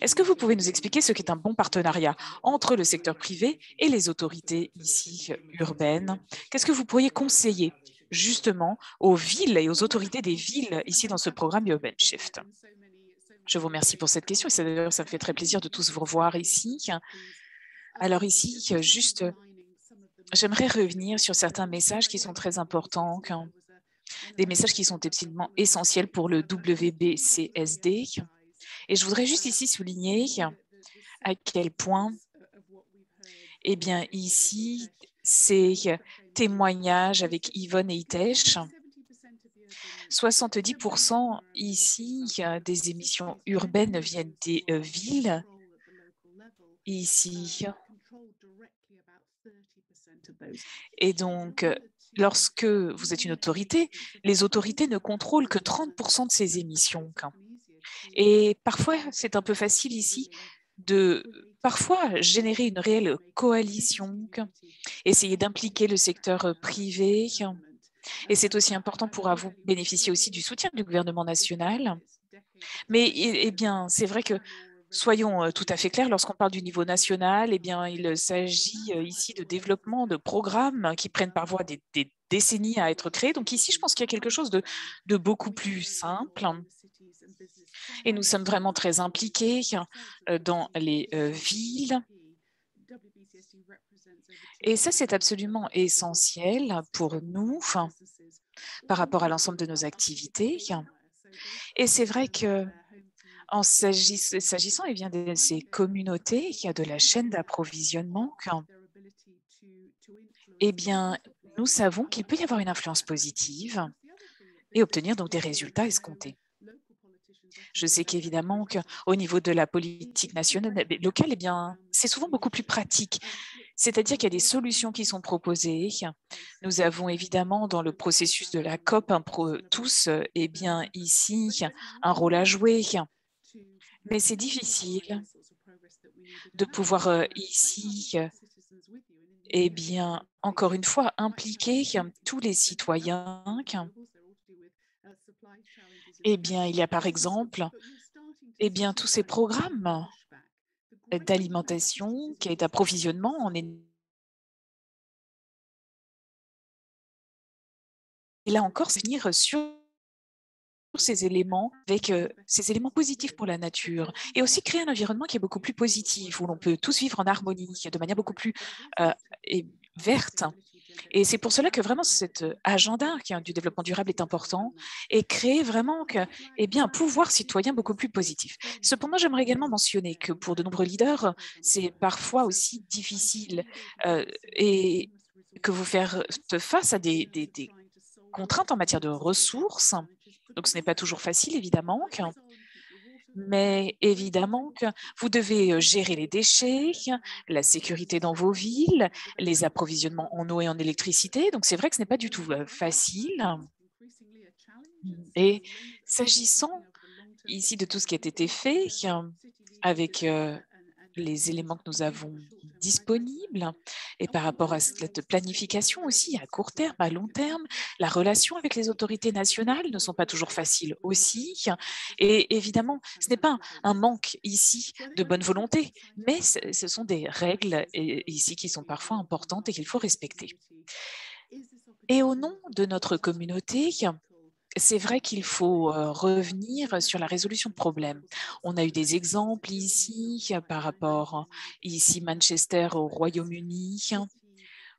Est-ce que vous pouvez nous expliquer ce qu'est un bon partenariat entre le secteur privé et les autorités ici urbaines? Qu'est-ce que vous pourriez conseiller justement aux villes et aux autorités des villes ici dans ce programme Urban Shift? Je vous remercie pour cette question et d'ailleurs, ça me fait très plaisir de tous vous revoir ici. Alors ici, juste, j'aimerais revenir sur certains messages qui sont très importants, des messages qui sont absolument essentiels pour le WBCSD. Et je voudrais juste ici souligner à quel point, ici, ces témoignages avec Yvonne et Hitesh, 70% ici des émissions urbaines viennent des villes. Ici. Et donc, lorsque vous êtes une autorité, les autorités ne contrôlent que 30% de ces émissions. Et parfois, c'est un peu facile ici de générer une réelle coalition, essayer d'impliquer le secteur privé. Et c'est aussi important pour vous bénéficier aussi du soutien du gouvernement national. Mais c'est vrai que soyons tout à fait clairs, lorsqu'on parle du niveau national, il s'agit ici de développement de programmes qui prennent parfois des décennies à être créés. Donc ici, je pense qu'il y a quelque chose de beaucoup plus simple. Et nous sommes vraiment très impliqués dans les villes. Et ça, c'est absolument essentiel pour nous par rapport à l'ensemble de nos activités. Et c'est vrai que en s'agissant de ces communautés, de la chaîne d'approvisionnement, nous savons qu'il peut y avoir une influence positive et obtenir donc des résultats escomptés. Je sais qu'évidemment qu'au niveau de la politique nationale, locale, c'est souvent beaucoup plus pratique. C'est-à-dire qu'il y a des solutions qui sont proposées. Nous avons évidemment dans le processus de la COP tous, ici, un rôle à jouer. Mais c'est difficile de pouvoir ici, encore une fois, impliquer tous les citoyens. Il y a par exemple, tous ces programmes d'alimentation, d'approvisionnement en énergie. Et là encore, venir sur ces éléments avec ces éléments positifs pour la nature et aussi créer un environnement qui est beaucoup plus positif, où l'on peut tous vivre en harmonie, de manière beaucoup plus verte. Et c'est pour cela que vraiment cet agenda du développement durable est important et créer vraiment un pouvoir citoyen beaucoup plus positif. Cependant, j'aimerais également mentionner que pour de nombreux leaders, c'est parfois aussi difficile et que vous faites face à des contraintes en matière de ressources. Donc, ce n'est pas toujours facile, évidemment. Mais évidemment que vous devez gérer les déchets, la sécurité dans vos villes, les approvisionnements en eau et en électricité. Donc, c'est vrai que ce n'est pas du tout facile. Et s'agissant ici de tout ce qui a été fait avec les éléments que nous avons disponibles et par rapport à cette planification aussi à court terme, à long terme, la relation avec les autorités nationales ne sont pas toujours faciles aussi. Et évidemment, ce n'est pas un manque ici de bonne volonté, mais ce sont des règles ici qui sont parfois importantes et qu'il faut respecter. Et au nom de notre communauté, c'est vrai qu'il faut revenir sur la résolution de problèmes. On a eu des exemples ici par rapport ici Manchester au Royaume-Uni,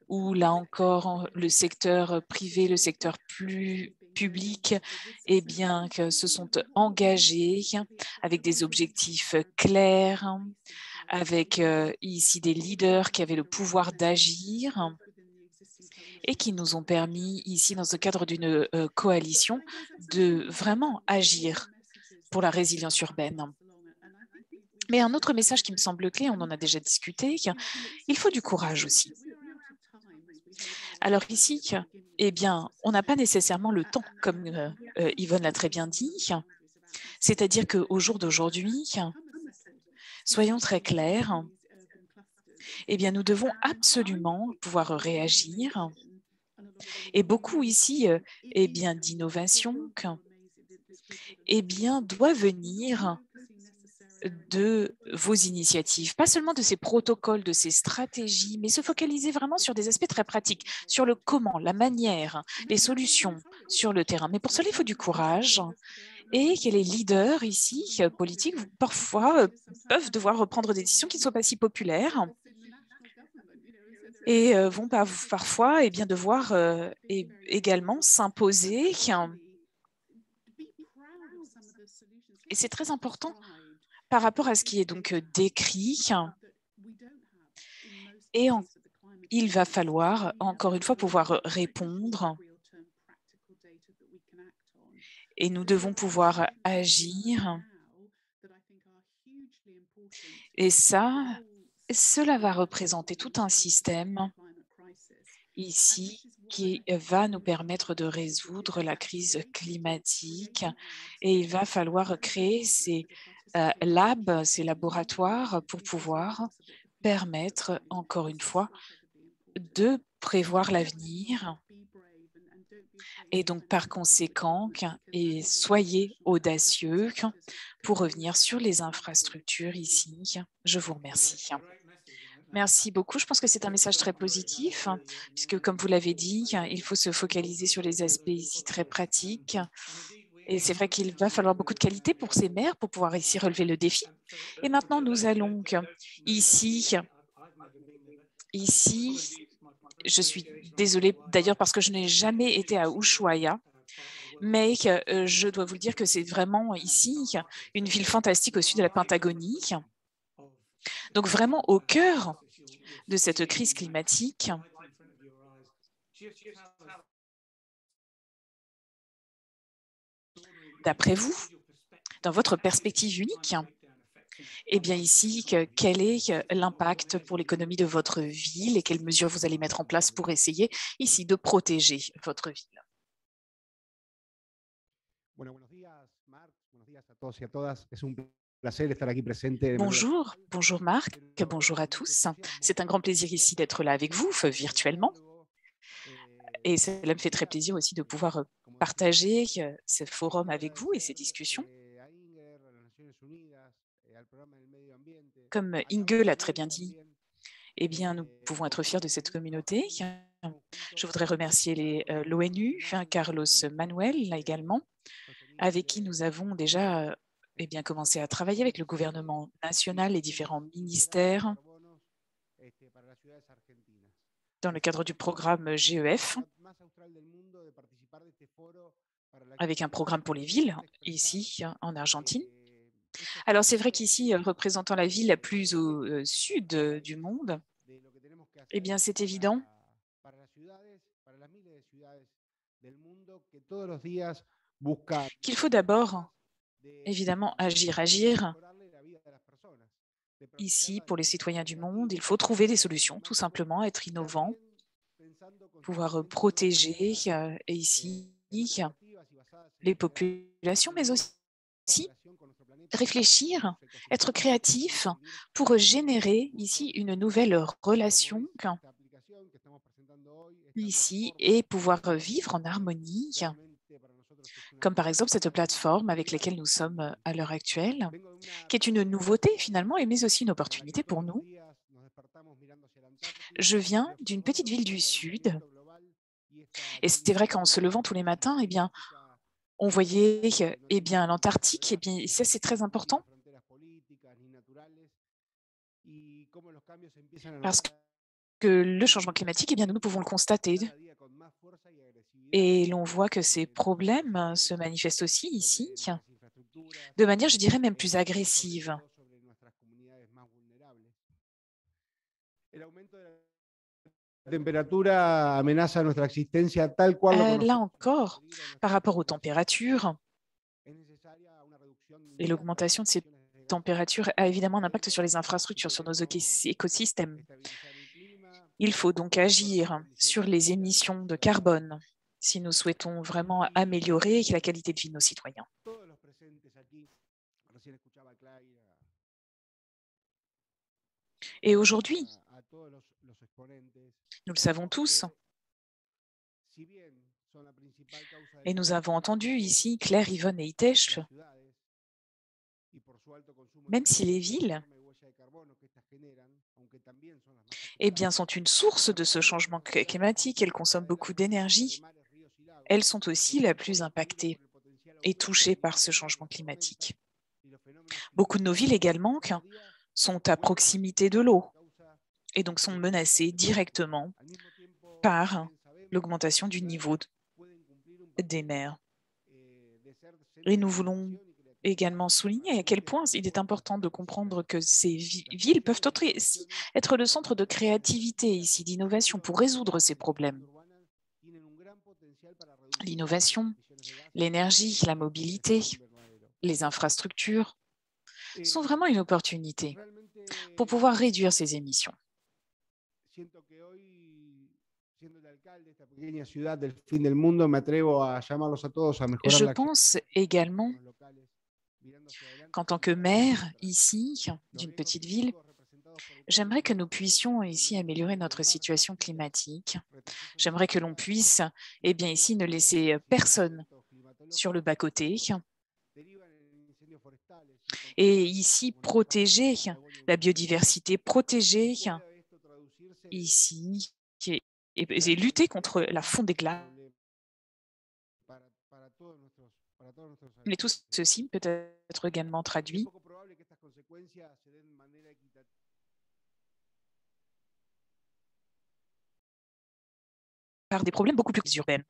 où là encore le secteur privé, le secteur plus publics eh bien, que se sont engagés avec des objectifs clairs, avec ici des leaders qui avaient le pouvoir d'agir et qui nous ont permis ici, dans ce cadre d'une coalition, de vraiment agir pour la résilience urbaine. Mais un autre message qui me semble clé, on en a déjà discuté, il faut du courage aussi. Alors ici, eh bien, on n'a pas nécessairement le temps, comme Yvonne l'a très bien dit, c'est-à-dire qu'au jour d'aujourd'hui, soyons très clairs, eh bien, nous devons absolument pouvoir réagir. Et beaucoup ici, eh bien, d'innovation, eh bien, doit venir de vos initiatives, pas seulement de ces protocoles, de ces stratégies, mais se focaliser vraiment sur des aspects très pratiques, sur le comment, la manière, les solutions sur le terrain. Mais pour cela, il faut du courage et que les leaders ici, politiques, parfois peuvent devoir reprendre des décisions qui ne sont pas si populaires et vont parfois eh bien, devoir également s'imposer. Et c'est très important par rapport à ce qui est donc décrit. Et il va falloir, encore une fois, pouvoir répondre. Et nous devons pouvoir agir. Et ça, cela va représenter tout un système ici qui va nous permettre de résoudre la crise climatique. Et il va falloir créer ces labs, ces laboratoires pour pouvoir permettre, encore une fois, de prévoir l'avenir. Et donc, par conséquent, et soyez audacieux pour revenir sur les infrastructures ici. Je vous remercie. Merci beaucoup. Je pense que c'est un message très positif, puisque, comme vous l'avez dit, il faut se focaliser sur les aspects ici très pratiques. Et c'est vrai qu'il va falloir beaucoup de qualité pour ces maires pour pouvoir ici relever le défi. Et maintenant, nous allons ici, je suis désolée d'ailleurs parce que je n'ai jamais été à Ushuaia, mais je dois vous le dire que c'est vraiment ici une ville fantastique au sud de la Patagonie. Donc vraiment au cœur de cette crise climatique. D'après vous, dans votre perspective unique, eh bien ici, quel est l'impact pour l'économie de votre ville et quelles mesures vous allez mettre en place pour essayer ici de protéger votre ville? Bonjour, bonjour Marc, bonjour à tous. C'est un grand plaisir ici d'être là avec vous virtuellement. Et cela me fait très plaisir aussi de pouvoir partager ce forum avec vous et ces discussions. Comme Inge l'a très bien dit, eh bien, nous pouvons être fiers de cette communauté. Je voudrais remercier l'ONU, Carlos Manuel là également, avec qui nous avons déjà eh bien, commencé à travailler avec le gouvernement national et différents ministères dans le cadre du programme GEF, avec un programme pour les villes, ici en Argentine. Alors, c'est vrai qu'ici, représentant la ville la plus au sud du monde, eh bien, c'est évident qu'il faut d'abord, évidemment, agir ici pour les citoyens du monde. Il faut trouver des solutions, tout simplement, être innovant, pouvoir protéger et ici les populations, mais aussi réfléchir, être créatif pour générer ici une nouvelle relation ici et pouvoir vivre en harmonie, comme par exemple cette plateforme avec laquelle nous sommes à l'heure actuelle, qui est une nouveauté finalement, mais aussi une opportunité pour nous. Je viens d'une petite ville du Sud et c'est vrai qu'en se levant tous les matins, eh bien, on voyait eh bien, l'Antarctique, eh bien, ça c'est très important parce que le changement climatique, eh bien, nous pouvons le constater Et l'on voit que ces problèmes se manifestent aussi ici, de manière, je dirais, même plus agressive. Là encore, par rapport aux températures, et l'augmentation de ces températures a évidemment un impact sur les infrastructures, sur nos écosystèmes. Il faut donc agir sur les émissions de carbone si nous souhaitons vraiment améliorer la qualité de vie de nos citoyens. Et aujourd'hui, nous le savons tous, et nous avons entendu ici Claire, Yvonne et Hitesh, même si les villes sont une source de ce changement climatique, elles consomment beaucoup d'énergie, elles sont aussi la plus impactées et touchées par ce changement climatique. Beaucoup de nos villes également sont à proximité de l'eau et donc sont menacées directement par l'augmentation du niveau des mers. Et nous voulons également souligner à quel point il est important de comprendre que ces villes peuvent aussi être le centre de créativité ici, d'innovation pour résoudre ces problèmes. L'innovation, l'énergie, la mobilité, les infrastructures sont vraiment une opportunité pour pouvoir réduire ces émissions. Je pense également qu'en tant que maire ici, d'une petite ville, j'aimerais que nous puissions ici améliorer notre situation climatique. J'aimerais que l'on puisse, ici, ne laisser personne sur le bas-côté et ici protéger la biodiversité, protéger ici et lutter contre la fonte des glaces. Mais tout ceci peut être également traduit par des problèmes beaucoup plus urbains.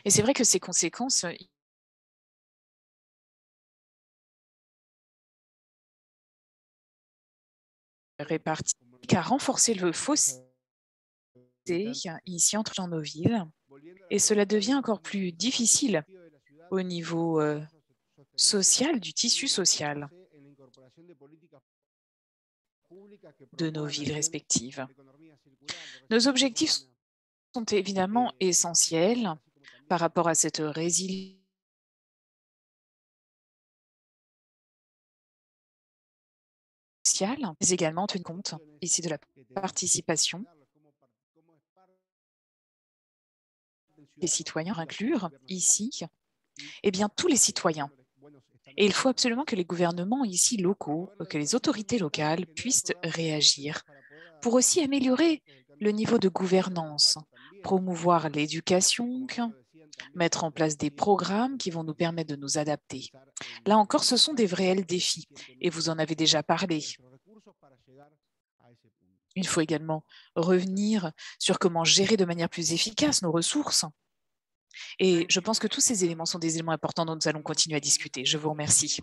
Et c'est vrai que ces conséquences réparties à renforcer le fossé ici entre nos villes. Et cela devient encore plus difficile au niveau social, du tissu social de nos villes respectives. Nos objectifs sont évidemment essentiels par rapport à cette résilience sociale, mais également tenir compte ici de la participation des citoyens, inclure ici tous les citoyens. Et il faut absolument que les gouvernements ici locaux, que les autorités locales puissent réagir pour aussi améliorer le niveau de gouvernance, promouvoir l'éducation, mettre en place des programmes qui vont nous permettre de nous adapter. Là encore, ce sont des réels défis et vous en avez déjà parlé. Il faut également revenir sur comment gérer de manière plus efficace nos ressources. Et je pense que tous ces éléments sont des éléments importants dont nous allons continuer à discuter. Je vous remercie.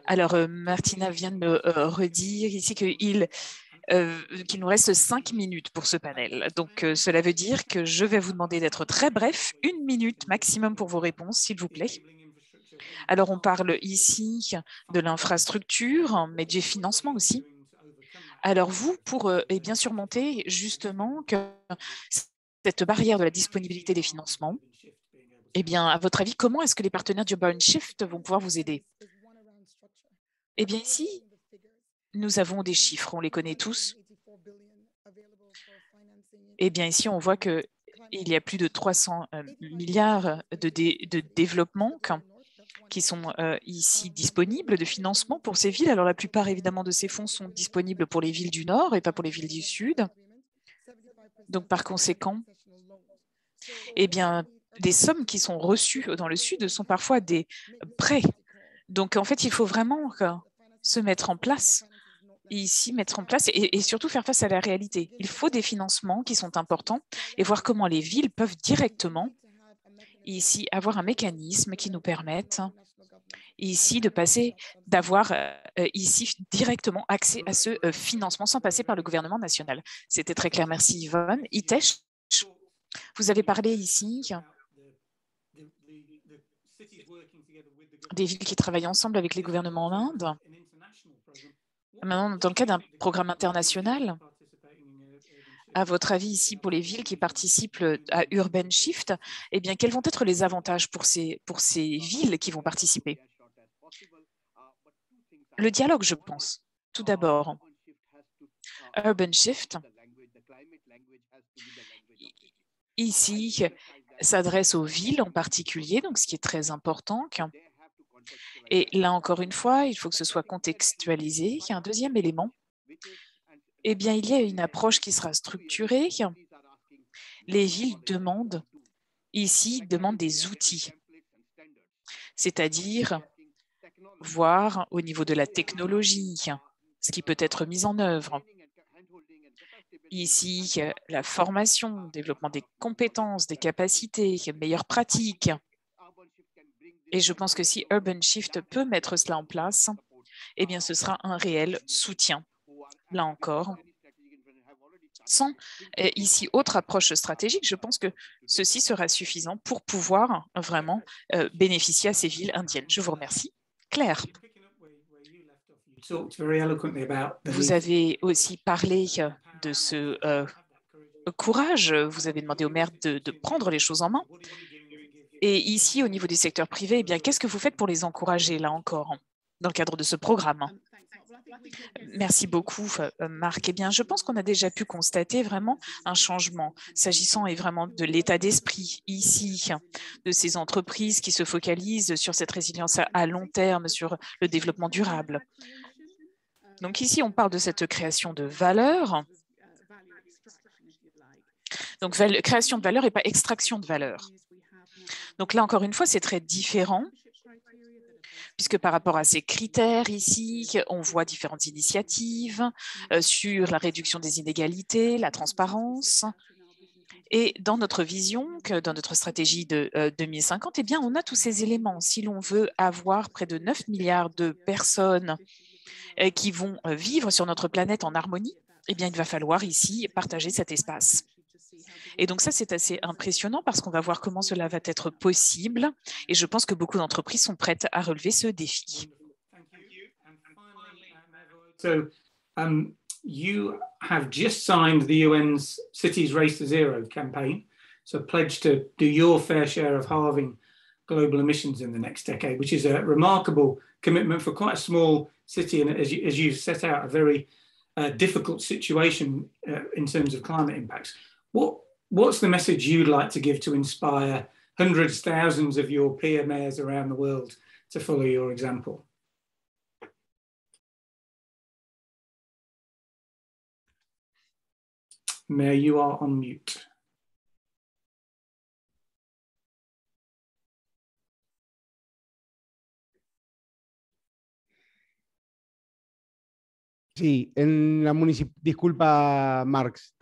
Alors, Martina vient de me redire ici qu'il nous reste 5 minutes pour ce panel. Donc, cela veut dire que je vais vous demander d'être très bref, 1 minute maximum pour vos réponses, s'il vous plaît. Alors, on parle ici de l'infrastructure, mais du financement aussi. Alors, vous, pour surmonter justement cette barrière de la disponibilité des financements, à votre avis, comment est-ce que les partenaires d'Urban Shift vont pouvoir vous aider? Ici, nous avons des chiffres, on les connaît tous. Ici, on voit qu'il y a plus de 300 milliards de développement qui sont ici disponibles de financement pour ces villes. Alors, la plupart, évidemment, de ces fonds sont disponibles pour les villes du Nord et pas pour les villes du Sud. Donc, par conséquent, des sommes qui sont reçues dans le Sud sont parfois des prêts. Donc, en fait, il faut vraiment se mettre en place ici mettre en place et surtout faire face à la réalité. Il faut des financements qui sont importants et voir comment les villes peuvent directement ici avoir un mécanisme qui nous permette ici de passer, d'avoir ici directement accès à ce financement sans passer par le gouvernement national. C'était très clair. Merci Yvonne. Hitesh, vous avez parlé ici des villes qui travaillent ensemble avec les gouvernements en Inde. Maintenant, dans le cas d'un programme international, à votre avis, ici, pour les villes qui participent à Urban Shift, eh bien, quels vont être les avantages pour ces villes qui vont participer? Le dialogue, je pense. Tout d'abord, Urban Shift, ici, s'adresse aux villes en particulier, donc ce qui est très important. Et là, encore une fois, il faut que ce soit contextualisé. Il y a un deuxième élément. Eh bien, il y a une approche qui sera structurée. Les villes demandent des outils, c'est-à-dire voir au niveau de la technologie ce qui peut être mis en œuvre. Ici, la formation, développement des compétences, des capacités, meilleures pratiques. Et je pense que si Urban Shift peut mettre cela en place, eh bien, ce sera un réel soutien. Là encore, sans ici autre approche stratégique, je pense que ceci sera suffisant pour pouvoir vraiment bénéficier à ces villes indiennes. Je vous remercie. Claire, vous avez aussi parlé de ce courage. Vous avez demandé aux maires de prendre les choses en main. Et ici, au niveau des secteurs privés, eh bien, qu'est-ce que vous faites pour les encourager, là encore, dans le cadre de ce programme? Merci beaucoup, Marc. Eh bien, je pense qu'on a déjà pu constater vraiment un changement, s'agissant vraiment de l'état d'esprit ici, de ces entreprises qui se focalisent sur cette résilience à long terme, sur le développement durable. Donc ici, on parle de cette création de valeur. Donc, création de valeur et pas extraction de valeur. Donc là, encore une fois, c'est très différent, puisque par rapport à ces critères ici, on voit différentes initiatives sur la réduction des inégalités, la transparence. Et dans notre vision, dans notre stratégie de 2050, eh bien, on a tous ces éléments. Si l'on veut avoir près de 9 milliards de personnes qui vont vivre sur notre planète en harmonie, eh bien, il va falloir ici partager cet espace. Et donc ça, c'est assez impressionnant parce qu'on va voir comment cela va être possible. Et je pense que beaucoup d'entreprises sont prêtes à relever ce défi. So, you have just signed the UN's Cities Race to Zero campaign, so pledged to do your fair share of halving global emissions in the next decade, which is a remarkable commitment for quite a small city, and as you've set out, a very difficult situation in terms of climate impacts. What's the message you'd like to give to inspire hundreds, thousands of your peer mayors around the world to follow your example? Mayor, you are on mute. Sí, disculpa, Marx,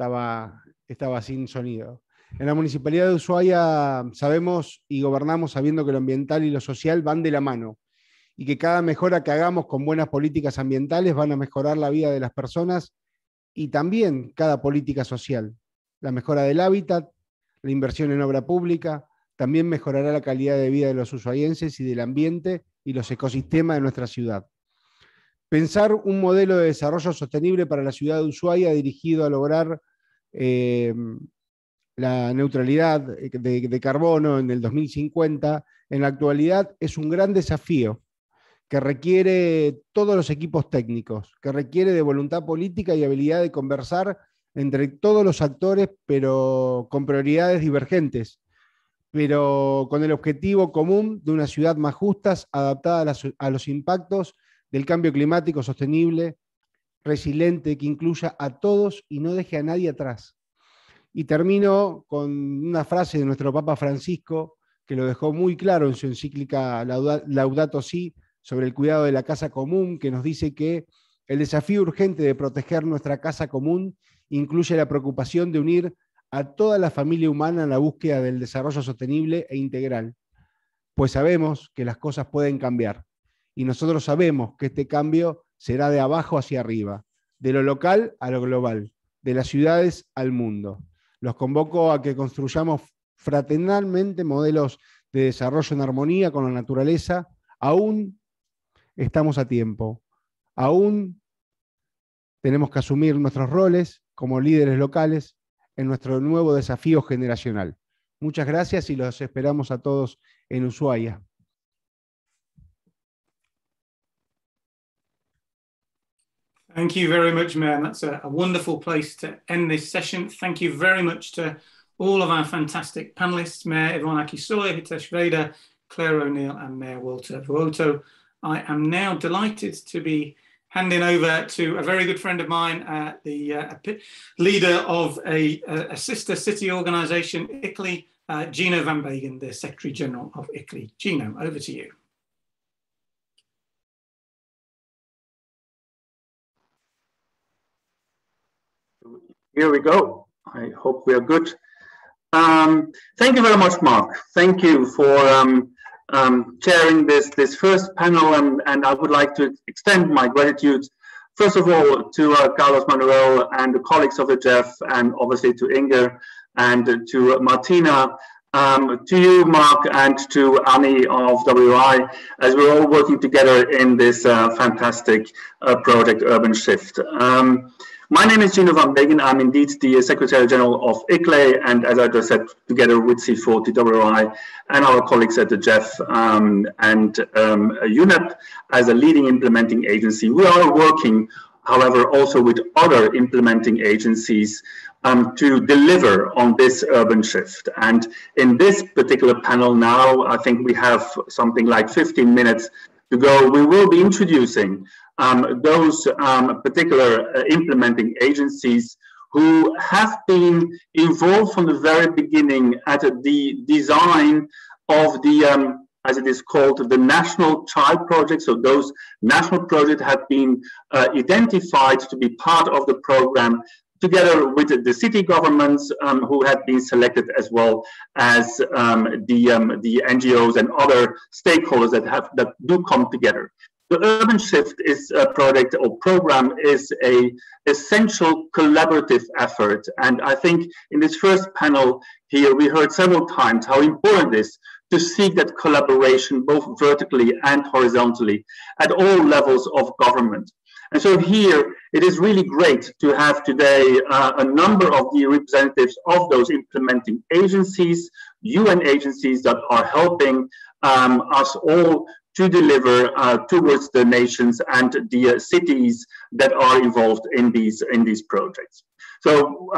estaba sin sonido. En la Municipalidad de Ushuaia sabemos y gobernamos sabiendo que lo ambiental y lo social van de la mano y que cada mejora que hagamos con buenas políticas ambientales van a mejorar la vida de las personas y también cada política social. La mejora del hábitat, la inversión en obra pública, también mejorará la calidad de vida de los ushuaienses y del ambiente y los ecosistemas de nuestra ciudad. Pensar un modelo de desarrollo sostenible para la ciudad de Ushuaia dirigido a lograr la neutralidad de carbono en el 2050, en la actualidad es un gran desafío que requiere todos los equipos técnicos, que requiere de voluntad política y habilidad de conversar entre todos los actores, pero con prioridades divergentes, pero con el objetivo común de una ciudad más justa, adaptada a los impactos del cambio climático sostenible, resiliente, que incluya a todos y no deje a nadie atrás. Y termino con una frase de nuestro Papa Francisco, que lo dejó muy claro en su encíclica Laudato Si, sobre el cuidado de la casa común, que nos dice que El desafío urgente de proteger nuestra casa común incluye la preocupación de unir a toda la familia humana en la búsqueda del desarrollo sostenible e integral, pues sabemos que las cosas pueden cambiar, y nosotros sabemos que este cambio será de abajo hacia arriba, de lo local a lo global, de las ciudades al mundo. Los convoco a que construyamos fraternalmente modelos de desarrollo en armonía con la naturaleza. Aún estamos a tiempo, aún tenemos que asumir nuestros roles como líderes locales en nuestro nuevo desafío generacional. Muchas gracias y los esperamos a todos en Ushuaia. Thank you very much, Mayor. That's a wonderful place to end this session. Thank you very much to all of our fantastic panelists, Mayor Yvonne Aki-Soy, Hitesh Veda, Claire O'Neill, and Mayor Walter Vuoto. I am now delighted to be handing over to a very good friend of mine, the leader of a sister city organisation, ICLEI, Gino van Begen, the Secretary General of ICLEI. Gino, over to you. Here we go. I hope we are good. Thank you very much, Mark. Thank you for chairing this first panel, and I would like to extend my gratitude, first of all, to Carlos Manuel and the colleagues of the GEF, and obviously to Inger and to Martina, to you, Mark, and to Annie of WI, as we're all working together in this fantastic project, Urban Shift. My name is Gino van Begen. I'm indeed the Secretary General of ICLEI, and as I just said, together with C40 WI and our colleagues at the GEF and UNEP as a leading implementing agency, we are working, however, also with other implementing agencies to deliver on this urban shift. And in this particular panel now, I think we have something like 15 minutes to go. We will be introducing those particular implementing agencies who have been involved from the very beginning at the design of the, as it is called, the National Child Project. So those national projects have been identified to be part of the program, together with the city governments who have been selected, as well as the NGOs and other stakeholders that do come together. The Urban Shift is a project or program is a essential collaborative effort. And I think in this first panel here, we heard several times how important it is to seek that collaboration, both vertically and horizontally, at all levels of government. And so here, it is really great to have today a number of the representatives of those implementing agencies, UN agencies that are helping us all to deliver towards the nations and the cities that are involved in these projects. So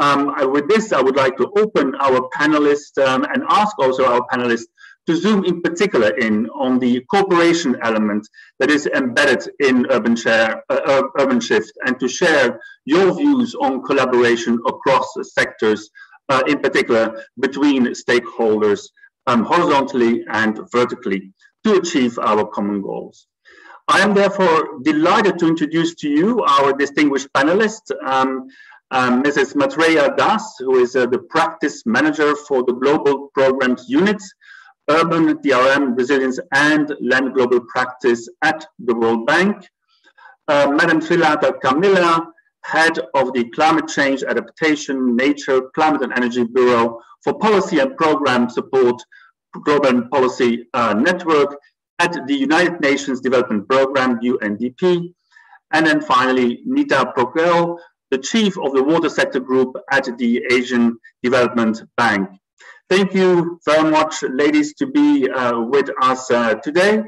with this, I would like to open our panelists and ask also our panelists to zoom in particular in on the cooperation element that is embedded in Urban Shift, and to share your views on collaboration across the sectors, in particular between stakeholders, horizontally and vertically, to achieve our common goals. I am therefore delighted to introduce to you our distinguished panelists, Mrs. Matreya Das, who is the practice manager for the Global Programs Units, Urban, DRM, Resilience and Land Global Practice at the World Bank. Madam Srilata Kamila, head of the Climate Change Adaptation, Nature, Climate and Energy Bureau for Policy and Program Support, Global Policy Network at the United Nations Development Programme, UNDP. And then finally, Nita Procel, the chief of the Water Sector Group at the Asian Development Bank. Thank you very much, ladies, to be with us today.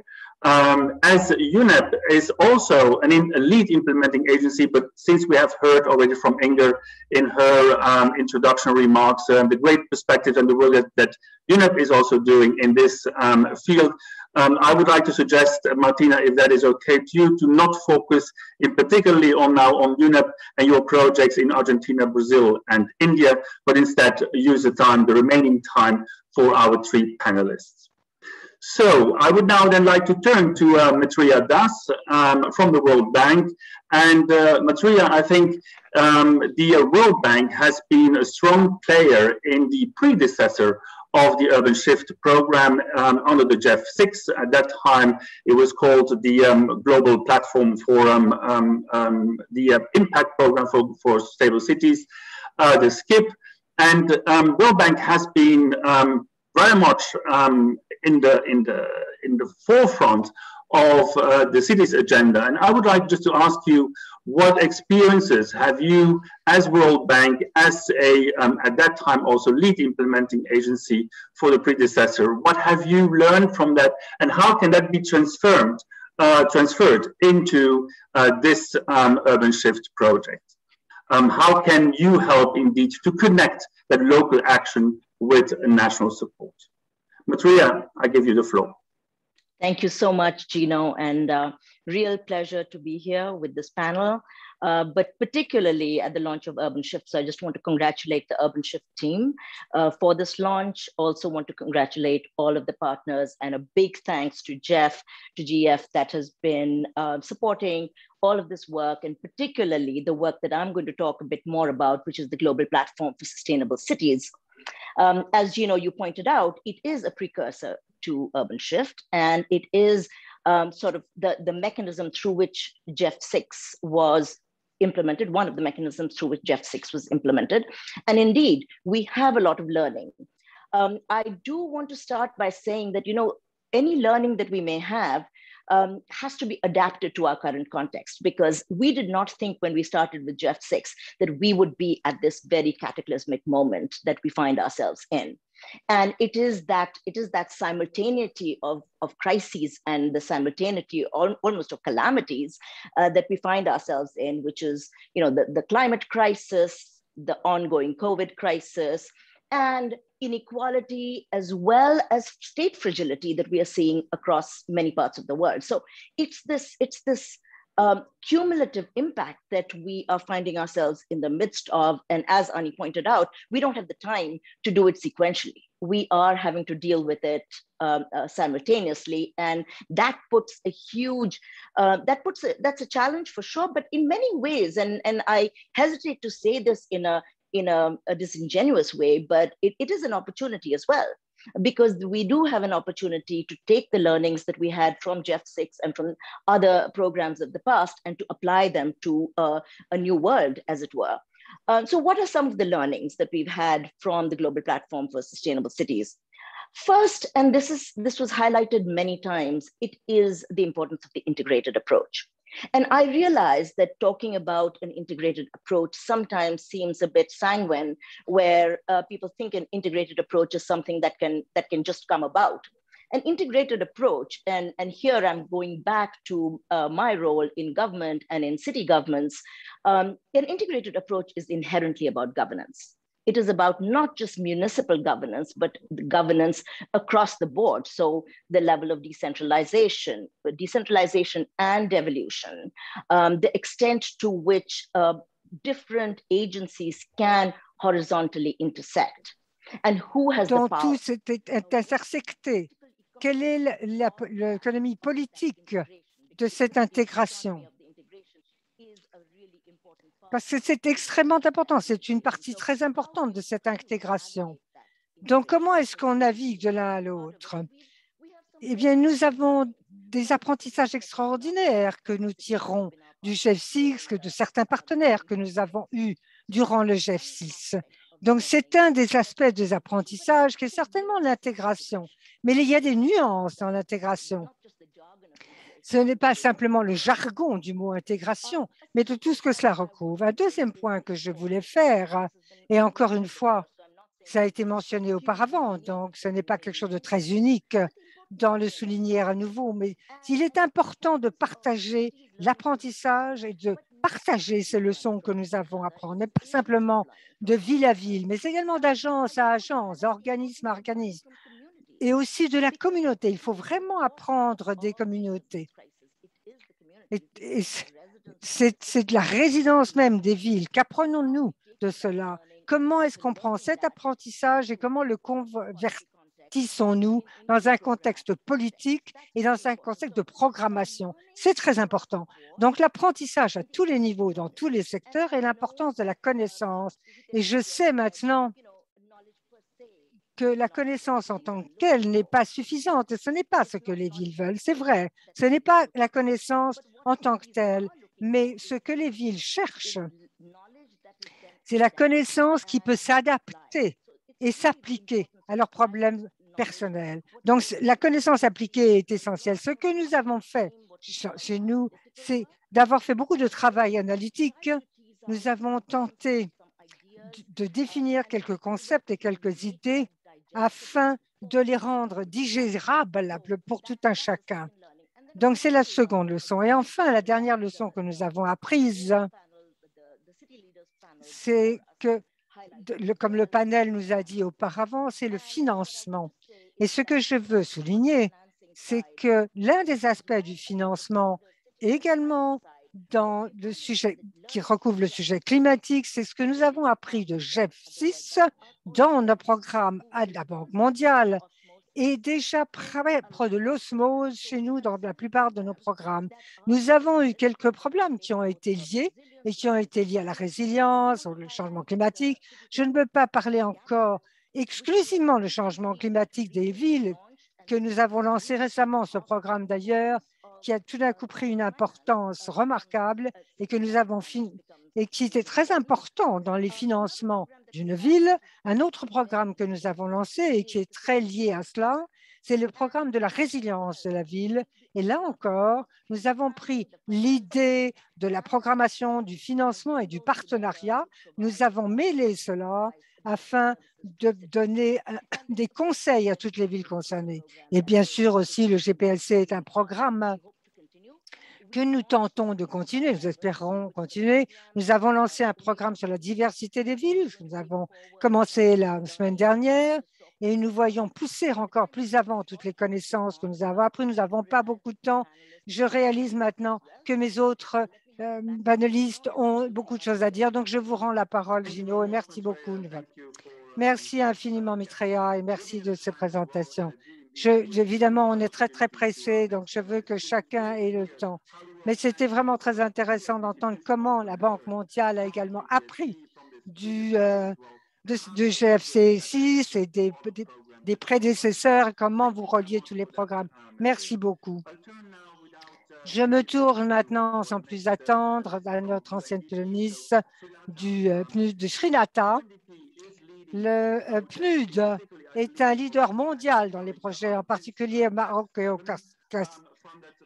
As UNEP is also a lead implementing agency, but since we have heard already from Inger in her introduction remarks, the great perspective and the work that UNEP is also doing in this field, I would like to suggest, Martina, if that is okay to you, to not focus in particularly on UNEP and your projects in Argentina, Brazil, and India, but instead use the remaining time for our three panelists. So I would now then like to turn to Maitreya Das from the World Bank. And Maitreya, I think the World Bank has been a strong player in the predecessor of the Urban Shift program under the GEF6. At that time, it was called the Global Platform for the Impact Program for Stable Cities, the SKIP. And World Bank has been very much in the forefront of the city's agenda. And I would like just to ask you, what experiences have you as World Bank, as a, at that time also lead implementing agency for the predecessor, what have you learned from that, and how can that be transferred into this Urban Shift project? How can you help indeed to connect that local action with national support? Maitreya, I give you the floor. Thank you so much, Gino, and real pleasure to be here with this panel, but particularly at the launch of Urban Shift. So I just want to congratulate the Urban Shift team for this launch. Also want to congratulate all of the partners, and a big thanks to Jeff, to GF, that has been supporting all of this work, and particularly the work that I'm going to talk a bit more about, which is the Global Platform for Sustainable Cities. As you pointed out, it is a precursor to Urban Shift, and it is sort of the mechanism through which GEF6 was implemented, one of the mechanisms through which GEF6 was implemented. And indeed, we have a lot of learning. I do want to start by saying that, any learning that we may have has to be adapted to our current context, because we did not think when we started with GEF6 that we would be at this very cataclysmic moment that we find ourselves in. And it is that simultaneity of crises and the simultaneity almost of calamities that we find ourselves in, which is the climate crisis, the ongoing COVID crisis, and inequality, as well as state fragility that we are seeing across many parts of the world. So it's this cumulative impact that we are finding ourselves in the midst of. And as Ani pointed out, we don't have the time to do it sequentially. We are having to deal with it simultaneously. And that puts a huge, that's a challenge for sure, but in many ways, and I hesitate to say this in a disingenuous way, but it is an opportunity as well, because we do have an opportunity to take the learnings that we had from GEF6 and from other programs of the past and to apply them to a new world, as it were. So what are some of the learnings that we've had from the Global Platform for Sustainable Cities? First, and this was highlighted many times, it is the importance of the integrated approach. And I realize that talking about an integrated approach sometimes seems a bit sanguine, where people think an integrated approach is something that can just come about. An integrated approach, and here I'm going back to my role in government and in city governments, an integrated approach is inherently about governance. It is about not just municipal governance, but governance across the board. So the level of decentralization and devolution, the extent to which different agencies can horizontally intersect, and who has the power. Tout est intersecté. Quelle est l'économie politique de cette intégration? Parce que c'est extrêmement important, c'est une partie très importante de cette intégration. Donc, comment est-ce qu'on navigue de l'un à l'autre? Eh bien, nous avons des apprentissages extraordinaires que nous tirons du GEF6, que de certains partenaires que nous avons eus durant le GEF6. Donc, c'est un des aspects des apprentissages qui est certainement l'intégration. Mais il y a des nuances dans l'intégration. Ce n'est pas simplement le jargon du mot intégration, mais de tout ce que cela recouvre. Un deuxième point que je voulais faire, et encore une fois, ça a été mentionné auparavant, donc ce n'est pas quelque chose de très unique dans le souligner à nouveau, mais il est important de partager l'apprentissage et de partager ces leçons que nous avons à apprendre, pas simplement de ville à ville, mais également d'agence à agence, d'organisme à organisme, et aussi de la communauté. Il faut vraiment apprendre des communautés. Et c'est de la résidence même des villes. Qu'apprenons-nous de cela? Comment est-ce qu'on prend cet apprentissage et comment le bâtissons-nous dans un contexte politique et dans un contexte de programmation. C'est très important. Donc, l'apprentissage à tous les niveaux, dans tous les secteurs, et l'importance de la connaissance. Et je sais maintenant que la connaissance en tant que telle n'est pas suffisante. Ce n'est pas ce que les villes veulent, c'est vrai. Ce n'est pas la connaissance en tant que telle, mais ce que les villes cherchent, c'est la connaissance qui peut s'adapter et s'appliquer à leurs problèmes personnels. Donc, la connaissance appliquée est essentielle. Ce que nous avons fait chez nous, c'est d'avoir fait beaucoup de travail analytique. Nous avons tenté de définir quelques concepts et quelques idées afin de les rendre digérables pour tout un chacun. Donc, c'est la seconde leçon. Et enfin, la dernière leçon que nous avons apprise, c'est que, comme le panel nous a dit auparavant, c'est le financement. Et ce que je veux souligner, c'est que l'un des aspects du financement, également dans le sujet qui recouvre le sujet climatique, c'est ce que nous avons appris de GEF6 dans nos programmes à la Banque mondiale et déjà près de l'osmose chez nous dans la plupart de nos programmes. Nous avons eu quelques problèmes qui ont été liés à la résilience, au changement climatique. Je ne veux pas parler encore exclusivement du changement climatique des villes que nous avons lancé récemment, ce programme d'ailleurs, qui a tout d'un coup pris une importance remarquable et que nous avons et qui était très important dans les financements d'une ville. Un autre programme que nous avons lancé et qui est très lié à cela, c'est le programme de la résilience de la ville. Et là encore, nous avons pris l'idée de la programmation, du financement et du partenariat. Nous avons mêlé cela afin de donner des conseils à toutes les villes concernées. Et bien sûr aussi, le GPLC est un programme que nous tentons de continuer, nous espérons continuer. Nous avons lancé un programme sur la diversité des villes. Nous avons commencé la semaine dernière et nous voyons pousser encore plus avant toutes les connaissances que nous avons apprises. Nous n'avons pas beaucoup de temps. Je réalise maintenant que mes autres panélistes ont beaucoup de choses à dire. Donc, je vous rends la parole, Gino, et merci beaucoup. Merci infiniment, Mitreya, et merci de ces présentations. Évidemment, on est très, très pressé, donc je veux que chacun ait le temps. Mais c'était vraiment très intéressant d'entendre comment la Banque mondiale a également appris du GFC6 et des prédécesseurs, comment vous reliez tous les programmes. Merci beaucoup. Je me tourne maintenant, sans plus attendre, à notre ancienne PNUD du PNUD de Sri Lanka. Le PNUD est un leader mondial dans les projets, en particulier au Maroc et au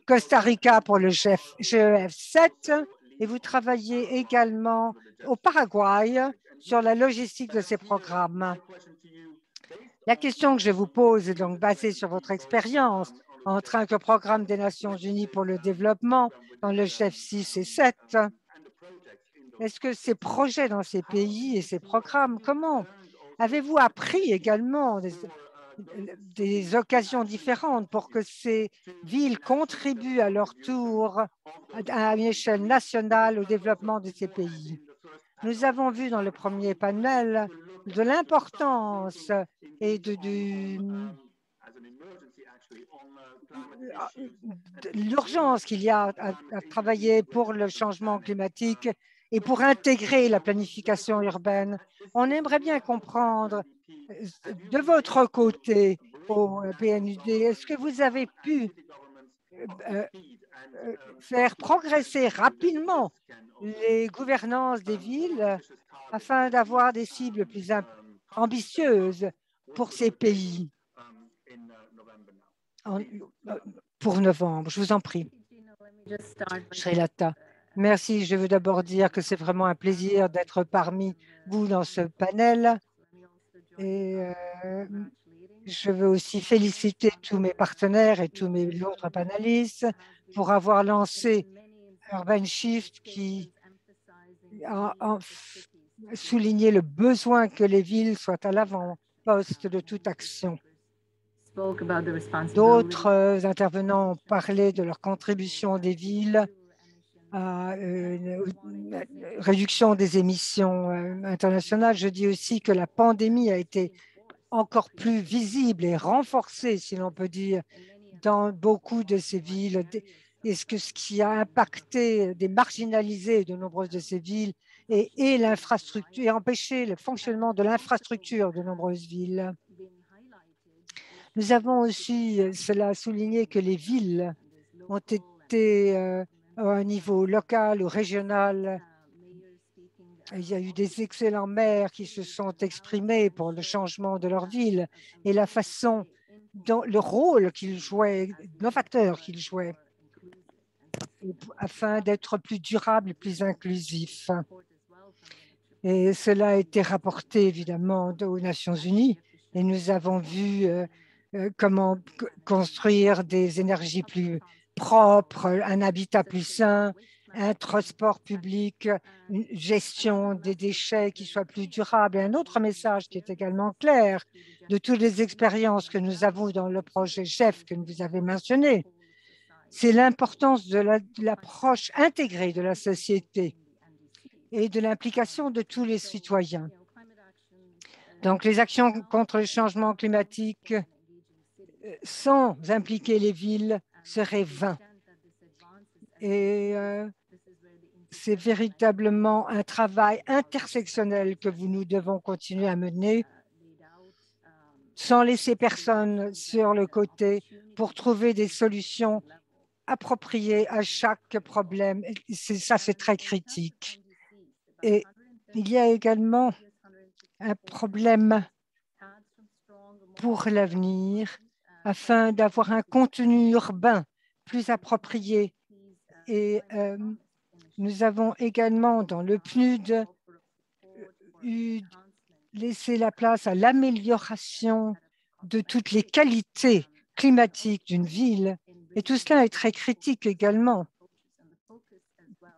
Costa Rica pour le GEF7, et vous travaillez également au Paraguay sur la logistique de ces programmes. La question que je vous pose est donc basée sur votre expérience en tant que programme des Nations Unies pour le développement dans le GEF6 et 7. Est-ce que ces projets dans ces pays et ces programmes, comment avez-vous appris également des occasions différentes pour que ces villes contribuent à leur tour à une échelle nationale au développement de ces pays? Nous avons vu dans le premier panel de l'importance et de l'urgence qu'il y a à travailler pour le changement climatique et pour intégrer la planification urbaine. On aimerait bien comprendre de votre côté au PNUD, est-ce que vous avez pu faire progresser rapidement les gouvernances des villes afin d'avoir des cibles plus ambitieuses pour ces pays pour novembre? Je vous en prie. Sri Lanka. Merci. Je veux d'abord dire que c'est vraiment un plaisir d'être parmi vous dans ce panel. Et je veux aussi féliciter tous mes partenaires et tous mes autres panélistes pour avoir lancé Urban Shift qui a souligné le besoin que les villes soient à l'avant-poste de toute action. D'autres intervenants ont parlé de leur contribution des villes à une réduction des émissions internationales. Je dis aussi que la pandémie a été encore plus visible et renforcé, si l'on peut dire, dans beaucoup de ces villes. Est-ce que ce qui a impacté, démarginalisé de nombreuses de ces villes et l'infrastructure, et empêché le fonctionnement de l'infrastructure de nombreuses villes. Nous avons aussi cela souligné que les villes ont été à un niveau local ou régional. Il y a eu des excellents maires qui se sont exprimés pour le changement de leur ville et la façon dont le rôle qu'ils jouaient, novateur qu'ils jouaient, afin d'être plus durable et plus inclusif. Et cela a été rapporté évidemment aux Nations Unies et nous avons vu comment construire des énergies plus propres, un habitat plus sain, un transport public, une gestion des déchets qui soit plus durable. Et un autre message qui est également clair de toutes les expériences que nous avons dans le projet GEF que vous avez mentionné, c'est l'importance de l'approche intégrée de la société et de l'implication de tous les citoyens. Donc, les actions contre le changement climatique sans impliquer les villes seraient vaines. Et c'est véritablement un travail intersectionnel que nous devons continuer à mener sans laisser personne sur le côté pour trouver des solutions appropriées à chaque problème. Ça, c'est très critique. Et il y a également un problème pour l'avenir afin d'avoir un contenu urbain plus approprié. Et nous avons également dans le PNUD laissé la place à l'amélioration de toutes les qualités climatiques d'une ville. Et tout cela est très critique également.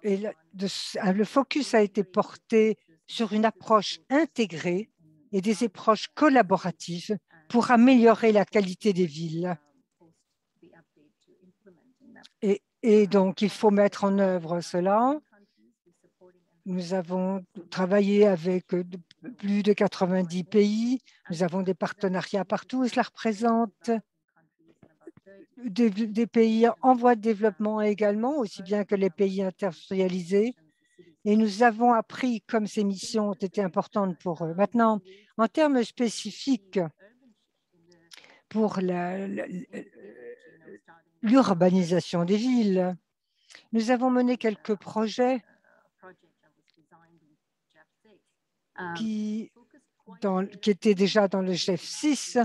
Et le focus a été porté sur une approche intégrée et des approches collaboratives pour améliorer la qualité des villes. Et donc, il faut mettre en œuvre cela. Nous avons travaillé avec plus de 90 pays. Nous avons des partenariats partout et cela représente des pays en voie de développement également, aussi bien que les pays industrialisés. Et nous avons appris comme ces missions ont été importantes pour eux. Maintenant, en termes spécifiques, pour l'urbanisation des villes, nous avons mené quelques projets qui étaient déjà dans le GEF 6,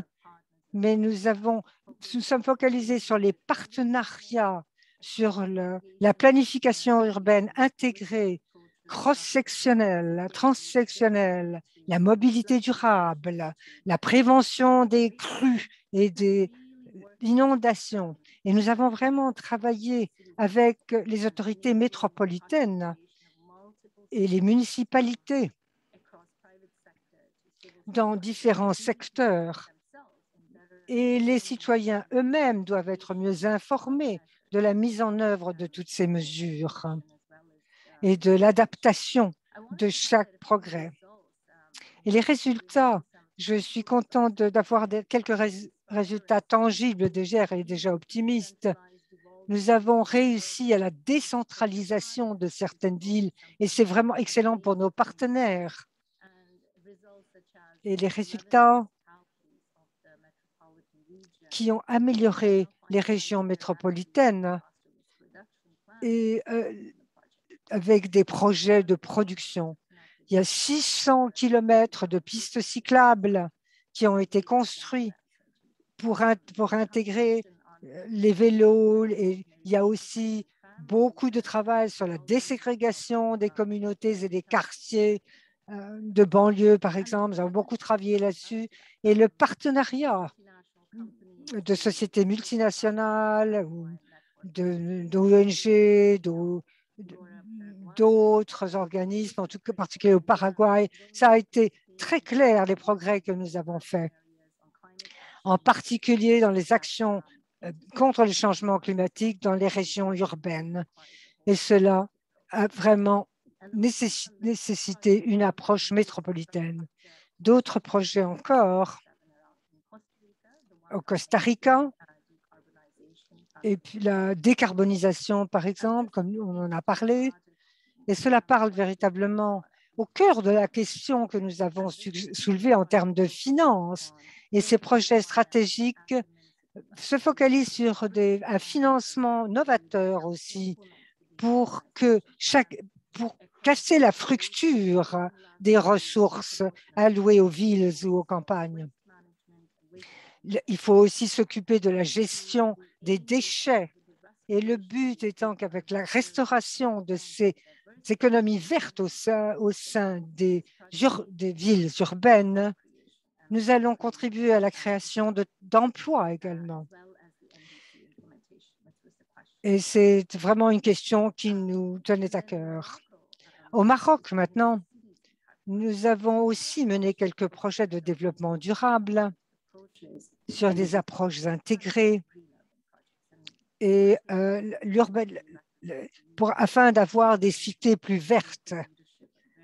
mais nous sommes focalisés sur les partenariats, sur la planification urbaine intégrée, cross-sectionnelle, transsectionnelle, la mobilité durable, la prévention des crues et des inondations. Et nous avons vraiment travaillé avec les autorités métropolitaines et les municipalités dans différents secteurs. Et les citoyens eux-mêmes doivent être mieux informés de la mise en œuvre de toutes ces mesures et de l'adaptation de chaque progrès. Et les résultats, je suis contente d'avoir quelques résultats tangibles déjà et déjà optimistes. Nous avons réussi à la décentralisation de certaines villes et c'est vraiment excellent pour nos partenaires. Et les résultats qui ont amélioré les régions métropolitaines et avec des projets de production. Il y a 600 kilomètres de pistes cyclables qui ont été construits pour intégrer les vélos. Et il y a aussi beaucoup de travail sur la déségrégation des communautés et des quartiers de banlieue, par exemple. Nous avons beaucoup travaillé là-dessus. Et le partenariat de sociétés multinationales, d'ONG, d'autres organismes, en tout cas particulier au Paraguay. Ça a été très clair, les progrès que nous avons faits, en particulier dans les actions contre le changement climatique dans les régions urbaines. Et cela a vraiment nécessité une approche métropolitaine. D'autres projets encore au Costa Rica. Et puis la décarbonisation, par exemple, comme on en a parlé. Et cela parle véritablement au cœur de la question que nous avons soulevée en termes de finances. Et ces projets stratégiques se focalisent sur un financement novateur aussi pour casser la fracture des ressources allouées aux villes ou aux campagnes. Il faut aussi s'occuper de la gestion des déchets. Et le but étant qu'avec la restauration de ces économies vertes au sein des villes urbaines, nous allons contribuer à la création d'emplois également. Et c'est vraiment une question qui nous tenait à cœur. Au Maroc, maintenant, nous avons aussi mené quelques projets de développement durable sur des approches intégrées et afin d'avoir des cités plus vertes.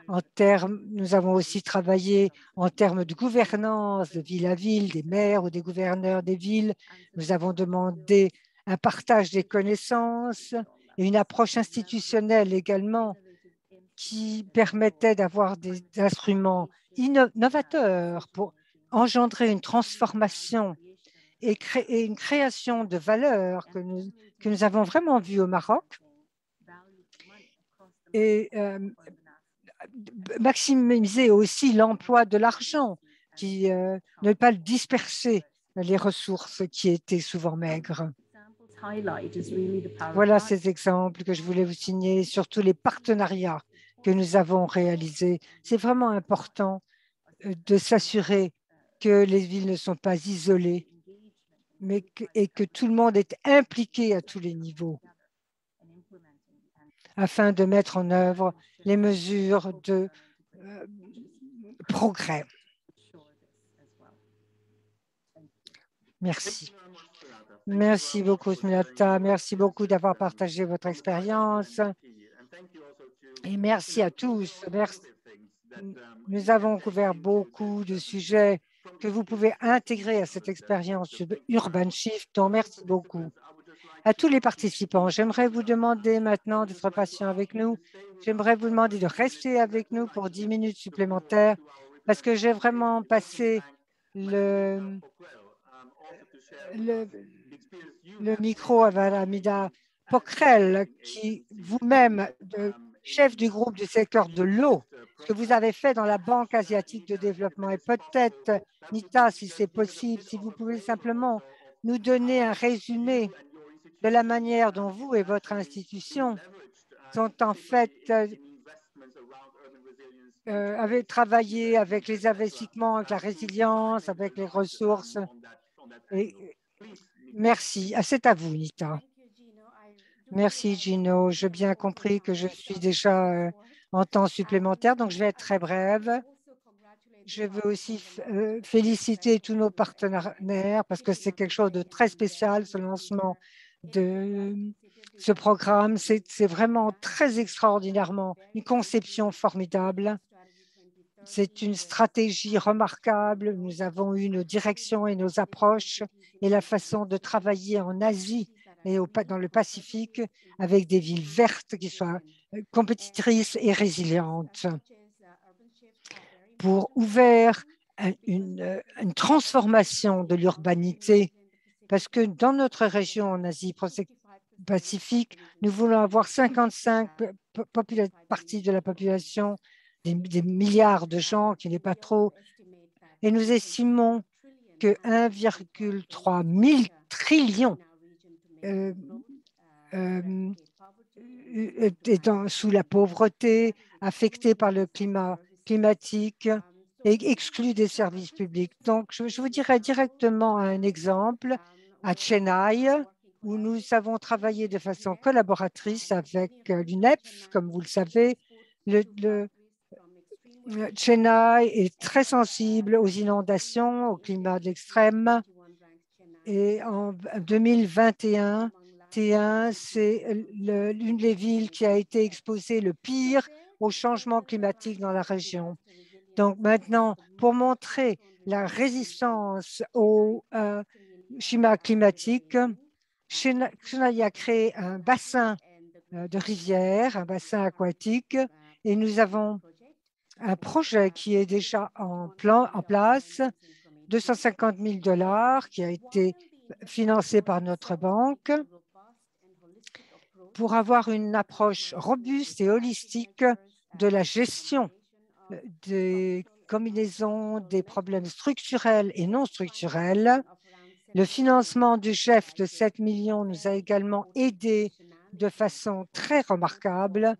Nous avons aussi travaillé en termes de gouvernance de ville à ville, des maires ou des gouverneurs des villes. Nous avons demandé un partage des connaissances et une approche institutionnelle également qui permettait d'avoir des instruments innovateurs pour engendrer une transformation et une création de valeur que nous avons vraiment vue au Maroc et maximiser aussi l'emploi de l'argent, ne pas disperser les ressources qui étaient souvent maigres. Voilà ces exemples que je voulais vous signer, surtout les partenariats que nous avons réalisés. C'est vraiment important de s'assurer que les villes ne sont pas isolées, et que tout le monde est impliqué à tous les niveaux afin de mettre en œuvre les mesures de progrès. Merci. Merci beaucoup, Smilata. Merci beaucoup d'avoir partagé votre expérience. Et merci à tous. Merci. Nous avons couvert beaucoup de sujets que vous pouvez intégrer à cette expérience Urban Shift. Donc, merci beaucoup. À tous les participants, j'aimerais vous demander maintenant d'être patient avec nous. J'aimerais vous demander de rester avec nous pour 10 minutes supplémentaires parce que j'ai vraiment passé le micro à Valamida Pokrel, qui vous-même, chef du groupe du secteur de l'eau, ce que vous avez fait dans la Banque asiatique de développement. Et peut-être, Nita, si c'est possible, si vous pouvez simplement nous donner un résumé de la manière dont vous et votre institution sont en fait avez travaillé avec les investissements, avec la résilience, avec les ressources. Et merci. C'est à vous, Nita. Merci, Gino. J'ai bien compris que je suis déjà en temps supplémentaire, donc je vais être très brève. Je veux aussi féliciter tous nos partenaires parce que c'est quelque chose de très spécial, ce lancement de ce programme. C'est vraiment très extraordinairement une conception formidable. C'est une stratégie remarquable. Nous avons eu nos directions et nos approches et la façon de travailler en Asie et dans le Pacifique avec des villes vertes qui soient compétitrices et résilientes pour ouvrir une transformation de l'urbanité parce que dans notre région en Asie-Pacifique, nous voulons avoir 55% de la population, des milliards de gens, qui n'est pas trop, et nous estimons que 1,3 000 trillions sous la pauvreté, affectés par le climatique et exclus des services publics. Donc, je vous dirais directement un exemple à Chennai, où nous avons travaillé de façon collaboratrice avec l'UNEP, comme vous le savez. Chennai est très sensible aux inondations, au climat de l'extrême. Et en 2021, c'est l'une des villes qui a été exposée le pire au changement climatique dans la région. Donc maintenant, pour montrer la résistance schéma climatique, Chennai a créé un bassin de rivière, un bassin aquatique, et nous avons un projet qui est déjà en place, 250 000 $ qui a été financé par notre banque pour avoir une approche robuste et holistique de la gestion des combinaisons des problèmes structurels et non structurels. Le financement du GEF de 7 millions nous a également aidé de façon très remarquable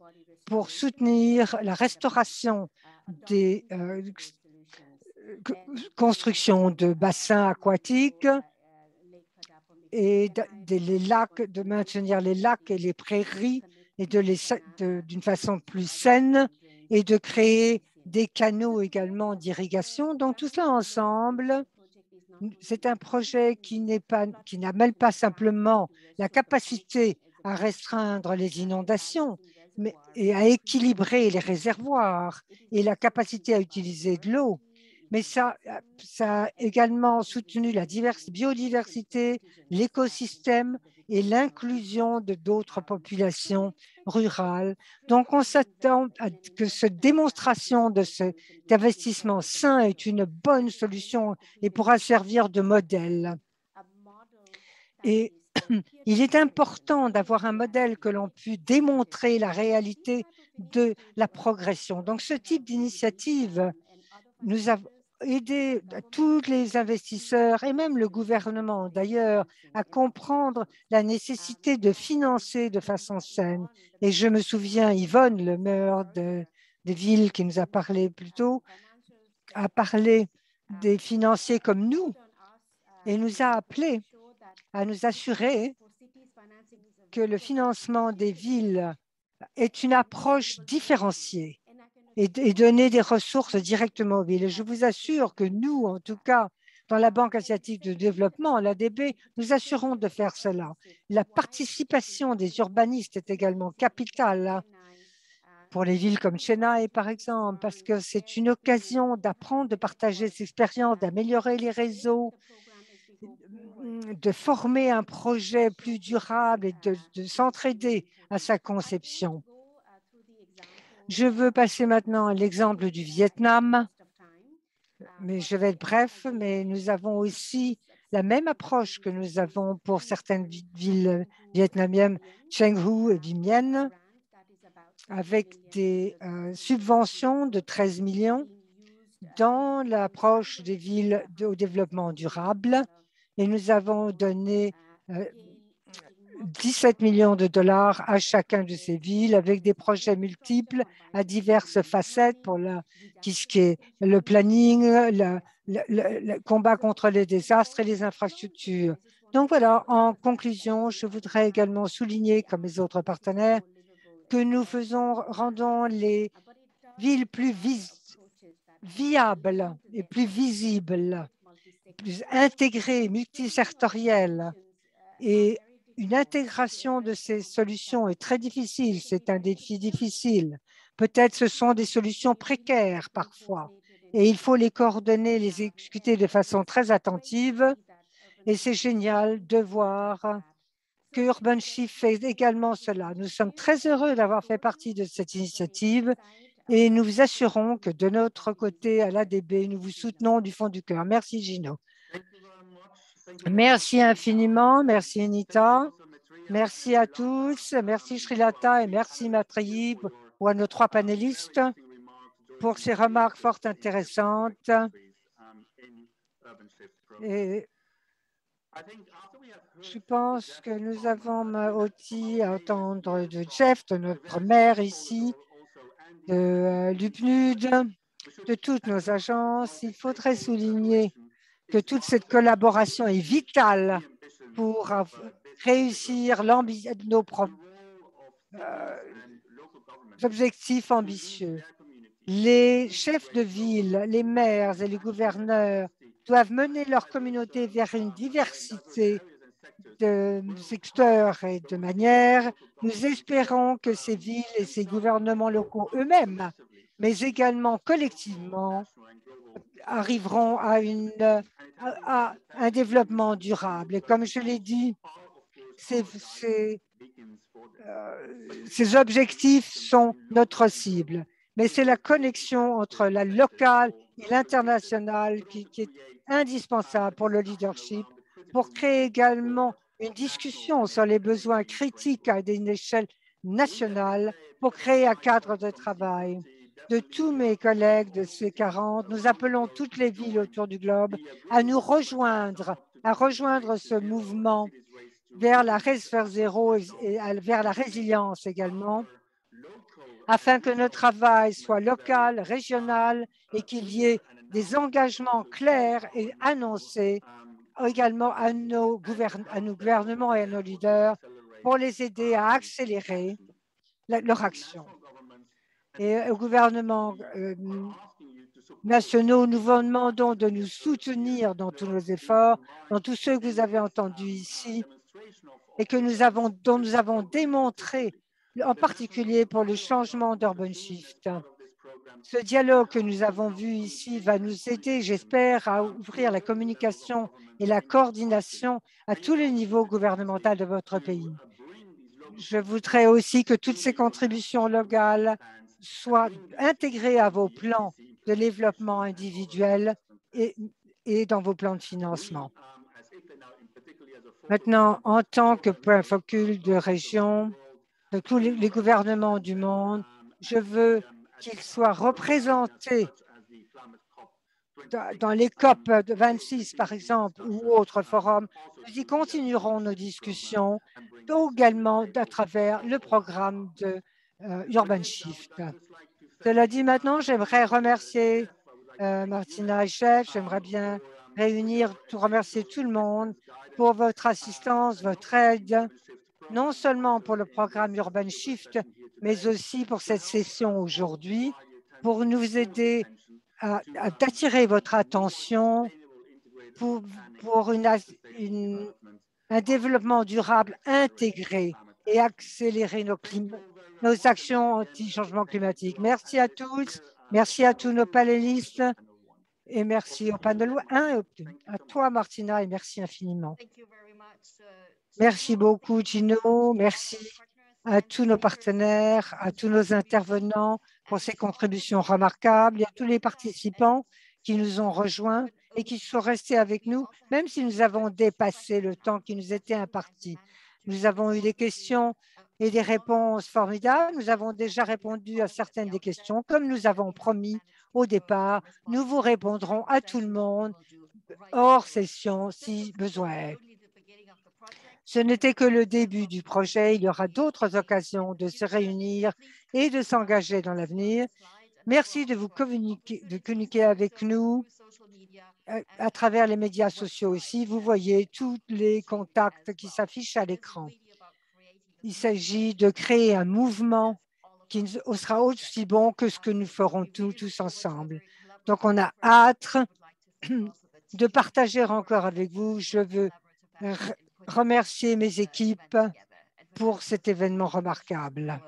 pour soutenir la restauration des constructions de bassins aquatiques et les lacs, de maintenir les lacs et les prairies et d'une façon plus saine et de créer des canaux également d'irrigation. Donc tout cela ensemble, c'est un projet qui n'amène pas simplement la capacité à restreindre les inondations, et à équilibrer les réservoirs et la capacité à utiliser de l'eau, mais ça a également soutenu la biodiversité, l'écosystème et l'inclusion de d'autres populations rurales. Donc, on s'attend à que cette démonstration de cet investissement sain est une bonne solution et pourra servir de modèle. Et il est important d'avoir un modèle que l'on puisse démontrer la réalité de la progression. Donc, ce type d'initiative nous a aidé tous les investisseurs et même le gouvernement d'ailleurs à comprendre la nécessité de financer de façon saine. Et je me souviens, Yvonne, le maire des villes qui nous a parlé plus tôt, a parlé des financiers comme nous et nous a appelés à nous assurer que le financement des villes est une approche différenciée et donner des ressources directement aux villes. Et je vous assure que nous, en tout cas, dans la Banque asiatique de développement, l'ADB, nous assurons de faire cela. La participation des urbanistes est également capitale pour les villes comme Chennai, par exemple, parce que c'est une occasion d'apprendre, de partager ses expériences, d'améliorer les réseaux, de former un projet plus durable et de s'entraider à sa conception. Je veux passer maintenant à l'exemple du Vietnam, mais je vais être bref, mais nous avons aussi la même approche que nous avons pour certaines villes vietnamiennes, Cheng Hu et Vy Mien, avec des subventions de 13 millions dans l'approche des villes au développement durable. Et nous avons donné 17 millions de $ à chacun de ces villes avec des projets multiples à diverses facettes pour ce qui est le planning, le combat contre les désastres et les infrastructures. Donc voilà, en conclusion, je voudrais également souligner, comme les autres partenaires, que nous rendons les villes plus viables et plus visibles, plus intégrées, multisectorielles. Et une intégration de ces solutions est très difficile, c'est un défi difficile. Peut-être ce sont des solutions précaires parfois et il faut les coordonner, les exécuter de façon très attentive. Et c'est génial de voir que Urban Shift fait également cela. Nous sommes très heureux d'avoir fait partie de cette initiative et nous vous assurons que de notre côté, à l'ADB, nous vous soutenons du fond du cœur. Merci, Gino. Merci infiniment. Merci, Anita. Merci à tous. Merci, Srilata, et merci, Matriyi, ou à nos trois panélistes pour ces remarques fort intéressantes. Et je pense que nous avons aussi à entendre de Jeff, de notre maire ici, du PNUD, de toutes nos agences. Il faudrait souligner que toute cette collaboration est vitale pour réussir nos objectifs ambitieux. Les chefs de ville, les maires et les gouverneurs doivent mener leur communauté vers une diversité de secteurs et de manières. Nous espérons que ces villes et ces gouvernements locaux eux-mêmes, mais également collectivement, arriveront à un développement durable. Et comme je l'ai dit, ces objectifs sont notre cible. Mais c'est la connexion entre la locale et l'international qui est indispensable pour le leadership, pour créer également une discussion sur les besoins critiques à une échelle nationale, pour créer un cadre de travail. De tous mes collègues de C40, nous appelons toutes les villes autour du globe à nous rejoindre, à rejoindre ce mouvement vers la vers zéro et vers la résilience également, afin que notre travail soit local, régional et qu'il y ait des engagements clairs et annoncés également à nos gouvernements et à nos leaders pour les aider à accélérer leur action. Et aux gouvernements nationaux, nous vous demandons de nous soutenir dans tous nos efforts, dans tous ceux que vous avez entendus ici et dont nous avons démontré, en particulier pour le changement d'Urban Shift. Ce dialogue que nous avons vu ici va nous aider, j'espère, à ouvrir la communication et la coordination à tous les niveaux gouvernementaux de votre pays. Je voudrais aussi que toutes ces contributions locales soient intégrées à vos plans de développement individuel et dans vos plans de financement. Maintenant, en tant que point focal de région, de tous les gouvernements du monde, je veux qu'ils soient représentés dans les COP de 26, par exemple, ou autres forums. Nous y continuerons nos discussions, également à travers le programme de Urban Shift. Cela dit, maintenant, j'aimerais remercier Martina et Chef. J'aimerais bien remercier tout le monde pour votre assistance, votre aide, non seulement pour le programme Urban Shift, mais aussi pour cette session aujourd'hui, pour nous aider à attirer votre attention pour un développement durable intégré et accélérer nos actions anti-changement climatique. Merci à tous, merci à tous nos panélistes et merci au panel 1 et à toi, Martina, et merci infiniment. Merci beaucoup, Gino. Merci à tous nos partenaires, à tous nos intervenants pour ces contributions remarquables et à tous les participants qui nous ont rejoints et qui sont restés avec nous, même si nous avons dépassé le temps qui nous était imparti. Nous avons eu des questions et des réponses formidables. Nous avons déjà répondu à certaines des questions. Comme nous avons promis au départ, nous vous répondrons à tout le monde hors session si besoin est. Ce n'était que le début du projet. Il y aura d'autres occasions de se réunir et de s'engager dans l'avenir. Merci de communiquer avec nous à travers les médias sociaux ici. Vous voyez tous les contacts qui s'affichent à l'écran. Il s'agit de créer un mouvement qui sera aussi bon que ce que nous ferons tous ensemble. Donc, on a hâte de partager encore avec vous. Je veux remercier mes équipes pour cet événement remarquable.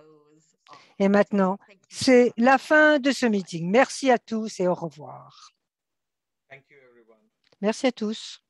Et maintenant, c'est la fin de ce meeting. Merci à tous et au revoir. Merci à tous.